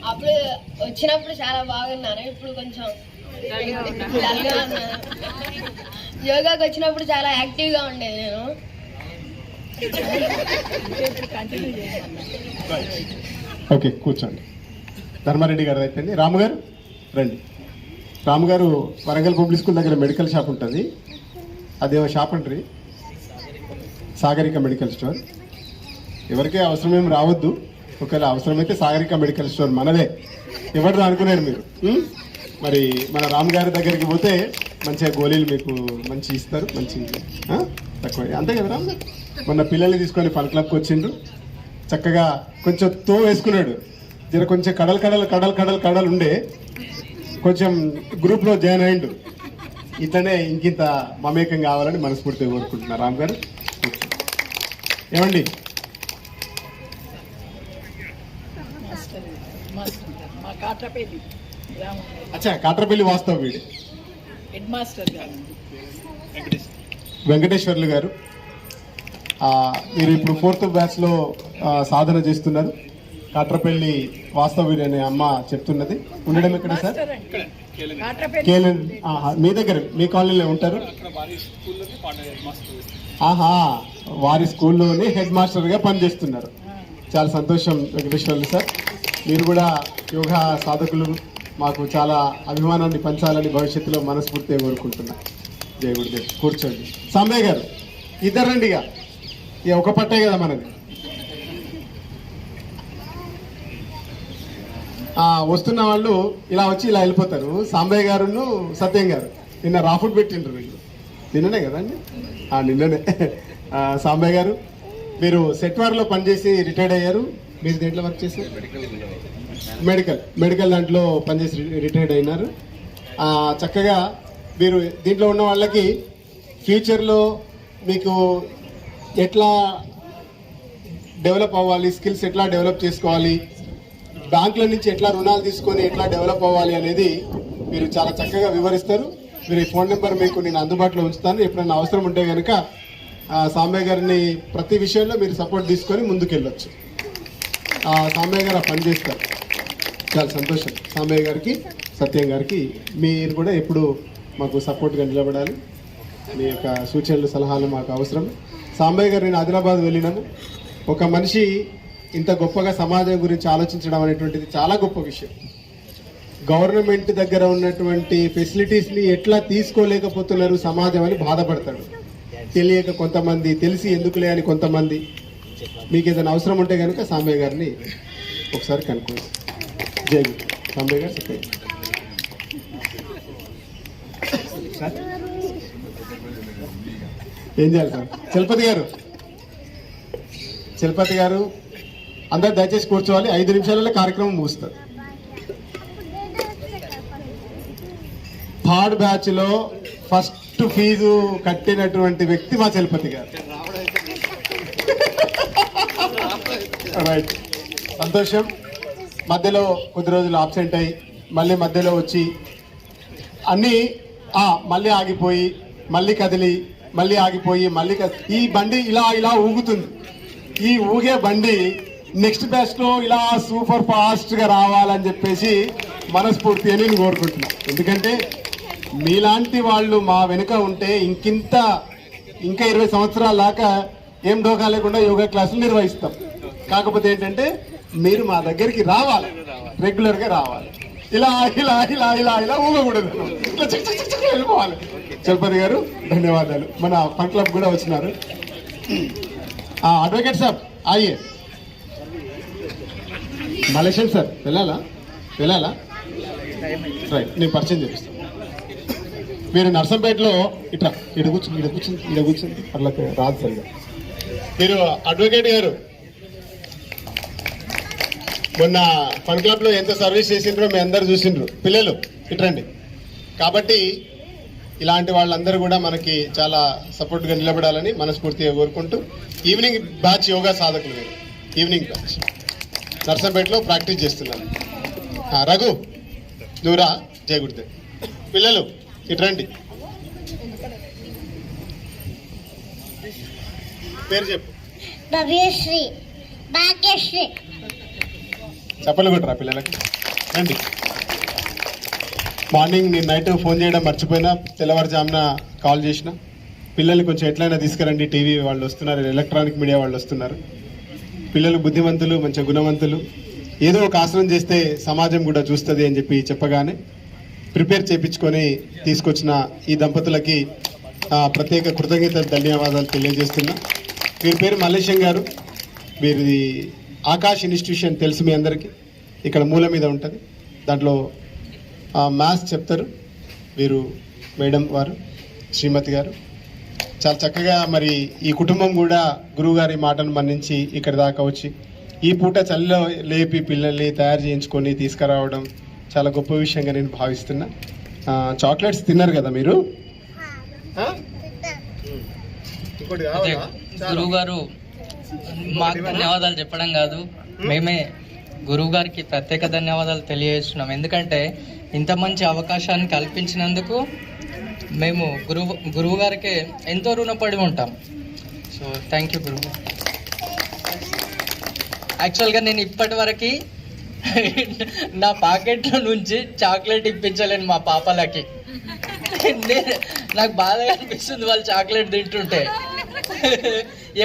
అప్పుడు వచ్చినప్పుడు చాలా బాగున్నాను, ఇప్పుడు కొంచెం డల్గా ఉన్నాను. యోగాకి వచ్చినప్పుడు చాలా యాక్టివ్గా ఉండేది నేను. ఓకే, కూర్చోండి. ధర్మారెడ్డి గారు అయిపోయింది. రాము గారు రండి. రాము గారు వరంగల్ పబ్లిక్ స్కూల్ దగ్గర మెడికల్ షాప్ ఉంటుంది, అదేమో షాప్ అంటారు, సాగరిక మెడికల్ స్టోర్. ఎవరికే అవసరమేం రావద్దు, ఒకవేళ అవసరమైతే సాగరిక మెడికల్ స్టోర్ మనదే, ఎవరు అనుకున్నారు మీరు. మరి మన రామ్ గారి దగ్గరికి పోతే మంచిగా గోళీలు మీకు మంచి ఇస్తారు, మంచి తక్కువ, అంతే కదా రామ్. మొన్న పిల్లల్ని తీసుకొని ఫన్ క్లబ్కి వచ్చిండ్రు, చక్కగా కొంచెం తో వేసుకున్నాడు, జర కొంచెం కడలు ఉండే, కొంచెం గ్రూప్లో జాయిన్ అయ్యిండు. ఇట్లనే ఇంకింత మమేకం కావాలని మనస్ఫూర్తిగా కోరుకుంటున్నారు. రామ్ గారు ఏమండి? అచ్చా, కాట్రపల్లి వాస్తవ వీడి హెడ్ మాస్టర్ గారు వెంకటేశ్వర్లు గారు. మీరు ఇప్పుడు 4th బ్యాచ్లో సాధన చేస్తున్నారు. కాట్రపల్లి వాస్తవ వీడి అనే అమ్మ చెప్తున్నది. ఉండడం ఎక్కడ సార్? కేలన్. మీ దగ్గర మీ కాలనీలో ఉంటారు? ఆహా, వారి స్కూల్లోనే హెడ్ మాస్టర్గా పనిచేస్తున్నారు. చాలా సంతోషం వెంకటేశ్వర్లు సార్. మీరు కూడా యోగా సాధకులు, మాకు చాలా అభిమానాన్ని పంచాలని భవిష్యత్తులో మనస్ఫూర్తిగా కోరుకుంటున్నా. జై గురుదేవ్. కూర్చోండి. సాంబయ్య గారు ఇద్దరండి, ఇక ఒక పట్టే కదా మనది. వస్తున్న వాళ్ళు ఇలా వచ్చి ఇలా వెళ్ళిపోతారు. సాంబయ్య గారును సత్యం గారు నిన్న రాఫుడ్ పెట్టిండ్రు. వీళ్ళు నిన్ననే కదండి, నిన్ననే. సాంబయ్య గారు మీరు సెట్వార్లో పనిచేసి రిటైర్డ్ అయ్యారు. మీరు దేంట్లో వర్క్ చేశారు? మెడికల్ దాంట్లో పనిచేసి రిటైర్డ్ అయినారు. చక్కగా మీరు దీంట్లో ఉన్న వాళ్ళకి ఫ్యూచర్లో మీకు ఎట్లా డెవలప్ అవ్వాలి, స్కిల్స్ ఎట్లా డెవలప్ చేసుకోవాలి, బ్యాంకుల నుంచి ఎట్లా రుణాలు తీసుకొని ఎట్లా డెవలప్ అవ్వాలి అనేది మీరు చాలా చక్కగా వివరిస్తారు. మీరు ఈ ఫోన్ నెంబర్ మీకు నేను అందుబాటులో ఉంచుతాను. ఎప్పుడైనా అవసరం ఉంటే కనుక సాంబయ్య గారిని ప్రతి విషయంలో మీరు సపోర్ట్ తీసుకొని ముందుకెళ్ళొచ్చు. సాంబయ్య గారు పని చేస్తారు. చాలా సంతోషం. సాంబయ్య గారికి, సత్యం గారికి మీరు కూడా ఎప్పుడు మాకు సపోర్ట్గా నిలబడాలి. మీ యొక్క సూచనలు, సలహాలు మాకు అవసరం. సాంబయ్య గారు నేను ఆదిలాబాద్ వెళ్ళినాము. ఒక మనిషి ఇంత గొప్పగా సమాజం గురించి ఆలోచించడం అనేటువంటిది చాలా గొప్ప విషయం. గవర్నమెంట్ దగ్గర ఉన్నటువంటి ఫెసిలిటీస్ని ఎట్లా తీసుకోలేకపోతున్నారు సమాజం అని బాధపడతాడు. తెలియక కొంతమంది, తెలిసి ఎందుకులే అని కొంతమంది. మీకు ఏదైనా అవసరం ఉంటే కనుక సాంబయ్య గారిని ఒకసారి కనుక్కోండి. జై గురు. సాంబయ్య గారు చెప్పండి. ఏం చేయాలి సార్? చలపతి గారు అందరు దయచేసి కూర్చోవాలి. 5 నిమిషాలలో కార్యక్రమం ముగుస్తారు. థర్డ్ బ్యాచ్ లో ఫస్ట్ ఫీజు కట్టినటువంటి వ్యక్తి మా చలపతి గారు. రైట్, సంతోషం. మధ్యలో కొద్ది రోజులు ఆబ్సెంట్ అయ్యి మళ్ళీ మధ్యలో వచ్చి అన్నీ మళ్ళీ ఆగిపోయి మళ్ళీ కదిలి మళ్ళీ ఆగిపోయి మళ్ళీ ఈ బండి ఇలా ఊగుతుంది. ఈ ఊగే బండి నెక్స్ట్ బ్యాచ్ లో ఇలా సూపర్ ఫాస్ట్ గా రావాలని చెప్పేసి మనస్ఫూర్తిగా నేను కోరుకుంటున్నా. ఎందుకంటే మీలాంటి వాళ్ళు మా వెనుక ఉంటే ఇంకా 20 సంవత్సరాల దాకా ఏం డోకా లేకుండా యోగా క్లాసులు నిర్వహిస్తాం. కాకపోతే ఏంటంటే మీరు మా దగ్గరికి రావాలి, రెగ్యులర్ గా రావాలి. ఇలా ఇలా ఇలా ఇలా ఇలా ఊగకూడదు, ఇట్లా వెళ్ళిపోవాలి. చలపతి గారు ధన్యవాదాలు. మన ఫన్ క్లబ్ కూడా వచ్చినారు. అడ్వకేట్ సాబ్ ఆయ్యే. మలేషియన్ సార్ వెళ్ళాలా? రైట్, నేను పరిచయం చేపిస్తాను. మీరు నర్సంపేటలో ఇడ కూర్చుంది అట్లా రాదు సరిగా. మీరు అడ్వకేట్ గారు మొన్న ఫన్ క్లబ్ లో ఎంత సర్వీస్ చేసిండ్రో మీ అందరు చూసిండ్రు. పిల్లలు ఇట్రండి. కాబట్టి ఇలాంటి వాళ్ళందరూ కూడా మనకి చాలా సపోర్ట్గా నిలబడాలని మనస్ఫూర్తిగా కోరుకుంటూ, ఈవినింగ్ బ్యాచ్ యోగా సాధకులు మీరు ఈవినింగ్ బ్యాచ్ నర్సంపేటలో ప్రాక్టీస్ చేస్తున్నారు. రఘు దూరా జై గురుదేవ్. పిల్లలు ఇట్రండి. పేరు చెప్పు. భవ్యశ్రీ, భాగ్యశ్రీ. చెప్పలు కొట్టరా పిల్లలకి. రండి. మార్నింగ్ నేను నైట్ ఫోన్ చేయడం మర్చిపోయినా, తెల్లవారుజామున కాల్ చేసిన. పిల్లల్ని కొంచెం ఎట్లయినా తీసుకురండి, టీవీ వాళ్ళు వస్తున్నారు, ఎలక్ట్రానిక్ మీడియా వాళ్ళు వస్తున్నారు. పిల్లలు బుద్ధిమంతులు, మంచి గుణవంతులు. ఏదో ఒక ఆసనం చేస్తే సమాజం కూడా చూస్తుంది అని చెప్పగానే ప్రిపేర్ చేయించుకొని తీసుకొచ్చిన ఈ దంపతులకి ప్రత్యేక కృతజ్ఞతలు, ధన్యవాదాలు తెలియజేస్తున్నా. వీరి పేరు మల్లేశం గారు. వీరిది ఆకాష్ ఇన్స్టిట్యూషన్ తెలుసు మీ అందరికీ. ఇక్కడ మూల మీద ఉంటుంది. దాంట్లో మ్యాథ్స్ చెప్తారు. వీరు మేడం వారు, శ్రీమతి గారు చాలా చక్కగా. మరి ఈ కుటుంబం కూడా గురువు గారి మాటను మన్నించి ఇక్కడ దాకా వచ్చి ఈ పూట చలిలో లేపి పిల్లల్ని తయారు చేయించుకొని తీసుకురావడం చాలా గొప్ప విషయంగా నేను భావిస్తున్నా. చాక్లెట్స్ తిన్నారు కదా మీరు? గురువు గారు మాకు ధన్యవాదాలు చెప్పడం కాదు, మేమే గురువు గారికి ప్రత్యేక ధన్యవాదాలు తెలియజేస్తున్నాం. ఎందుకంటే ఇంత మంచి అవకాశాన్ని కల్పించినందుకు మేము గురువు గారికి ఎంతో రుణపడి ఉంటాం. సో థ్యాంక్ యూ గురువు. యాక్చువల్గా నేను ఇప్పటి వరకు నా పాకెట్లో నుంచి చాక్లెట్ ఇప్పించలేను మా పాపలకి. నాకు బాధగా అనిపిస్తుంది వాళ్ళు చాక్లెట్ తింటుంటే.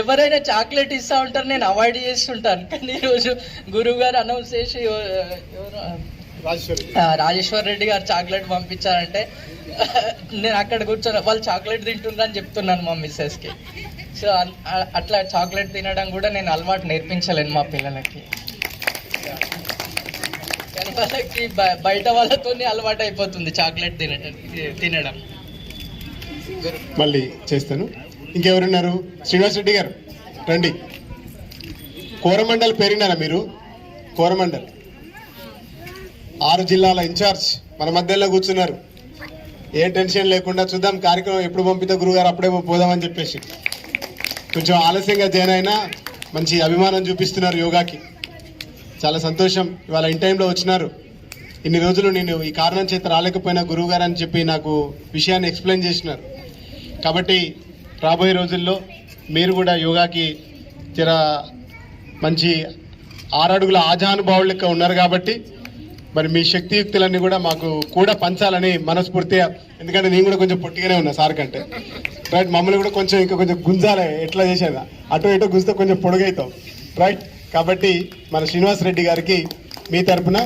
ఎవరైనా చాక్లెట్ ఇస్తా ఉంటారు, నేను అవాయిడ్ చేస్తుంటాను. కానీ ఈరోజు గురువు గారు అనౌన్స్ చేసి రాజేశ్వర్ రెడ్డి గారు చాక్లెట్ పంపించారంటే నేను అక్కడ కూర్చొని వాళ్ళు చాక్లెట్ తింటుందని చెప్తున్నాను మా మిస్సెస్కి. సో అట్లా చాక్లెట్ తినడం కూడా నేను అలవాటు నేర్పించలేను మా పిల్లలకి. కానీ వాళ్ళకి బయట వాళ్ళతో అలవాటు అయిపోతుంది చాక్లెట్ తినడం. మళ్ళీ చేస్తాను. ఇంకెవరున్నారు? శ్రీనివాస్ రెడ్డి గారు రండి. కోరమండల్ పేరినారా మీరు? కోరమండల్ 6 జిల్లాల ఇన్ఛార్జ్ మన మధ్యలో కూర్చున్నారు. ఏ టెన్షన్ లేకుండా చూద్దాం కార్యక్రమం ఎప్పుడు పంపితే గురుగారు అప్పుడే పోదామని చెప్పేసి కొంచెం ఆలస్యంగా జాయిన్ అయినా మంచి అభిమానం చూపిస్తున్నారు యోగాకి. చాలా సంతోషం. ఇవాళ ఇన్ టైంలో వచ్చినారు. ఇన్ని రోజులు నేను ఈ కారణం చేత రాలేకపోయినా గురువు గారు అని చెప్పి నాకు విషయాన్ని ఎక్స్ప్లెయిన్ చేసినారు. కాబట్టి రాబోయే రోజుల్లో మీరు కూడా యోగాకి జర మంచి 6 అడుగుల ఆజానుభావులు లెక్క ఉన్నారు. కాబట్టి మరి మీ శక్తియుక్తులన్నీ కూడా మాకు కూడా పంచాలని మనస్ఫూర్తిగా, ఎందుకంటే నేను కూడా కొంచెం పొట్టిగానే ఉన్నా సార్ కంటే, రైట్. మమ్మల్ని కూడా కొంచెం ఇంకా కొంచెం గుంజాలి. ఎట్లా చేసేదా అటో ఇటో గుంజితే కొంచెం పొడుగైతాం, రైట్. కాబట్టి మన శ్రీనివాస్ రెడ్డి గారికి మీ తరఫున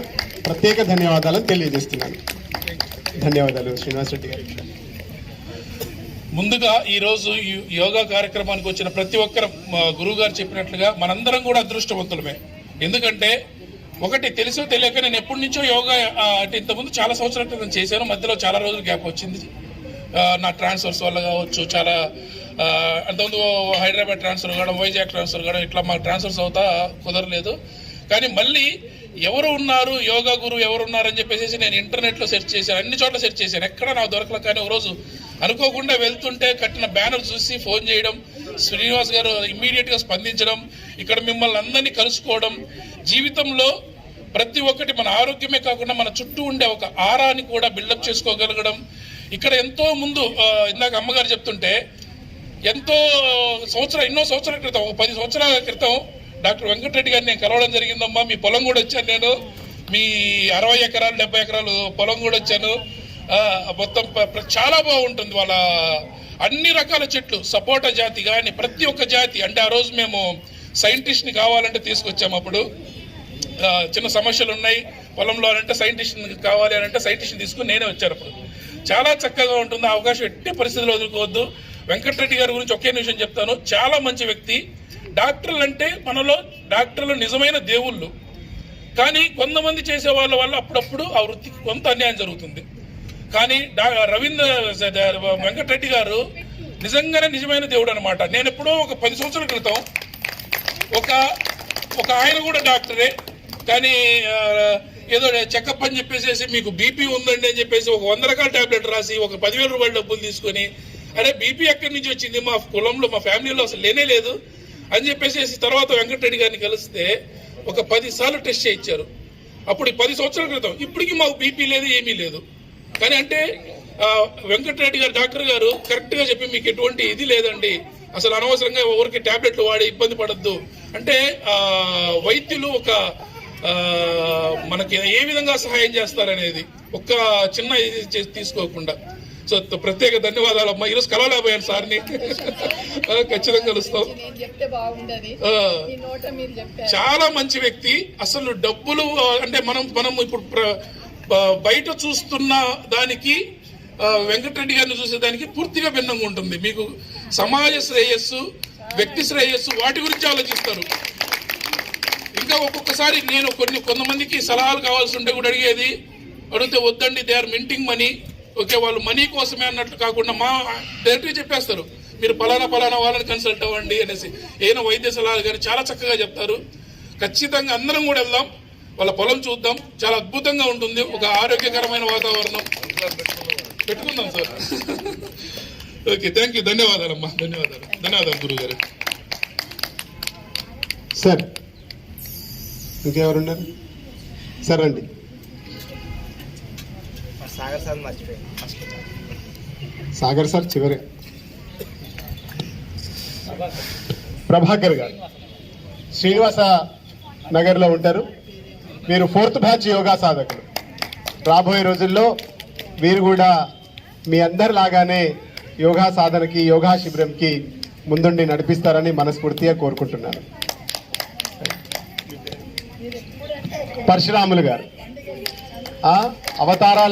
ప్రత్యేక ధన్యవాదాలను తెలియజేస్తున్నాను. ధన్యవాదాలు శ్రీనివాస్ రెడ్డి గారికి. ముందుగా ఈరోజు ఈ యోగా కార్యక్రమానికి వచ్చిన ప్రతి ఒక్కరు గురువు గారు చెప్పినట్లుగా మనందరం కూడా అదృష్టవంతులమే. ఎందుకంటే ఒకటి తెలుసో తెలియక నేను ఎప్పటి నుంచో యోగా అంటే ఇంతకుముందు చాలా సంవత్సరాల క్రితం చేశాను. మధ్యలో చాలా రోజులు గ్యాప్ వచ్చింది. నా ట్రాన్స్ఫర్స్ వల్ల కావచ్చు, చాలా అంతకుముందు హైదరాబాద్ ట్రాన్స్ఫర్ కావడం, వైజాగ్ ట్రాన్స్ఫర్ కావడం, ఇట్లా మాకు ట్రాన్స్ఫర్స్ అవుతా కుదరలేదు. కానీ మళ్ళీ ఎవరు ఉన్నారు యోగా గురువు ఎవరు ఉన్నారని చెప్పేసి నేను ఇంటర్నెట్లో సెర్చ్ చేశాను, అన్ని చోట్ల సెర్చ్ చేశాను, ఎక్కడ నాకు దొరకలేదు. కానీ ఒకరోజు అనుకోకుండా వెళ్తుంటే కట్టిన బ్యానర్ చూసి ఫోన్ చేయడం, శ్రీనివాస్ గారు ఇమ్మీడియట్గా స్పందించడం, ఇక్కడ మిమ్మల్ని అందరినీ కలుసుకోవడం, జీవితంలో ప్రతి ఒక్కటి మన ఆరోగ్యమే కాకుండా మన చుట్టూ ఉండే ఒక ఆరాని కూడా బిల్డప్ చేసుకోగలగడం. ఇక్కడ ఎంతో ముందు ఇందాక అమ్మగారు చెప్తుంటే ఎన్నో సంవత్సరాల క్రితం, 10 సంవత్సరాల క్రితం డాక్టర్ వెంకటరెడ్డి గారిని నేను కలవడం జరిగిందమ్మా. మీ పొలం కూడా వచ్చాను నేను, మీ 60 ఎకరాలు 70 ఎకరాలు పొలం కూడా వచ్చాను. మొత్తం చాలా బాగుంటుంది వాళ్ళ అన్ని రకాల చెట్లు, సపోటా జాతి కానీ ప్రతి ఒక్క జాతి. అంటే ఆ రోజు మేము సైంటిస్ట్ని కావాలంటే తీసుకొచ్చాము. అప్పుడు చిన్న సమస్యలు ఉన్నాయి పొలంలో అంటే సైంటిస్ట్ని కావాలి అని అంటే సైంటిస్ట్ని తీసుకుని నేనే వచ్చాను. అప్పుడు చాలా చక్కగా ఉంటుంది. ఆ అవకాశం ఎట్టి పరిస్థితుల్లో వదులుకోవద్దు. వెంకటరెడ్డి గారి గురించి ఒకే నిమిషం చెప్తాను. చాలా మంచి వ్యక్తి. డాక్టర్లు అంటే మనలో డాక్టర్లు నిజమైన దేవుళ్ళు. కానీ కొంతమంది చేసే వాళ్ళ వల్ల అప్పుడప్పుడు ఆ వృత్తికి కొంత అన్యాయం జరుగుతుంది. కానీ వెంకటరెడ్డి గారు నిజంగానే నిజమైన దేవుడు అనమాట. నేను ఎప్పుడో ఒక 10 సంవత్సరాల క్రితం ఒక ఆయన కూడా డాక్టరే, కానీ ఏదో చెకప్ అని చెప్పేసి మీకు బీపీ ఉందండి అని చెప్పేసి ఒక 100 రకాల టాబ్లెట్ రాసి ఒక 10,000 రూపాయల డబ్బులు తీసుకొని, అరే బీపీ ఎక్కడి నుంచి వచ్చింది, మా కులంలో మా ఫ్యామిలీలో అసలు లేనే లేదు అని చెప్పేసి తర్వాత వెంకటరెడ్డి గారిని కలిస్తే ఒక 10 సార్లు టెస్ట్ చేయించారు. అప్పుడు 10 సంవత్సరాల క్రితం. ఇప్పటికీ మాకు బీపీ లేదు, ఏమీ లేదు. కానీ అంటే వెంకటరెడ్డి గారు డాక్టర్ గారు కరెక్ట్గా చెప్పి మీకు ఎటువంటి ఇది లేదండి, అసలు అనవసరంగా ఊరికి టాబ్లెట్లు వాడి ఇబ్బంది పడద్దు అంటే వైద్యులు ఒక మనకి ఏ విధంగా సహాయం చేస్తారనేది ఒక్క చిన్న ఇది తీసుకోకుండా. సో ప్రత్యేక ధన్యవాదాలు అమ్మా. ఈరోజు కలవలేకపోయాను సార్ని, ఖచ్చితంగా కలుస్తాం. చాలా మంచి వ్యక్తి. అసలు డబ్బులు అంటే మనం ఇప్పుడు బయట చూస్తున్న దానికి వెంకటరెడ్డి గారిని చూసేదానికి పూర్తిగా భిన్నంగా ఉంటుంది. మీకు సమాజ శ్రేయస్సు, వ్యక్తి శ్రేయస్సు వాటి గురించి ఆలోచిస్తారు. ఇంకా ఒక్కొక్కసారి నేను కొంతమందికి సలహాలు కావాల్సి ఉంటే కూడా అడిగితే వద్దండి, they are minting money, okay వాళ్ళు మనీ కోసమే అన్నట్లు కాకుండా మా డైరెక్ట్గా చెప్పేస్తారు, మీరు పలానా వాళ్ళని కన్సల్ట్ అవ్వండి అనేసి. ఏదైనా వైద్య సలహాలు కానీ చాలా చక్కగా చెప్తారు. ఖచ్చితంగా అందరం కూడా వెళ్దాం, వాళ్ళ పొలం చూద్దాం. చాలా అద్భుతంగా ఉంటుంది, ఒక ఆరోగ్యకరమైన వాతావరణం. పెట్టుకుందాం సార్. Okay, thank you. ధన్యవాదాలమ్మా. ధన్యవాదాలు గురువు గారు. సార్ ఇంకెవరున్నారు? సార్ రండి. సాగర్ సార్ చివరి. ప్రభాకర్ గారు శ్రీనివాస నగర్లో ఉంటారు. వీరు 4th బ్యాచ్ యోగా సాధకులు. రాబోయే రోజుల్లో వీరు కూడా మీ అందరిలాగానే యోగా సాధనకి, యోగా శిబిరంకి ముందుండి నడిపిస్తారని మనస్ఫూర్తిగా కోరుకుంటున్నాను. పరశురాములు గారు అవతారాలు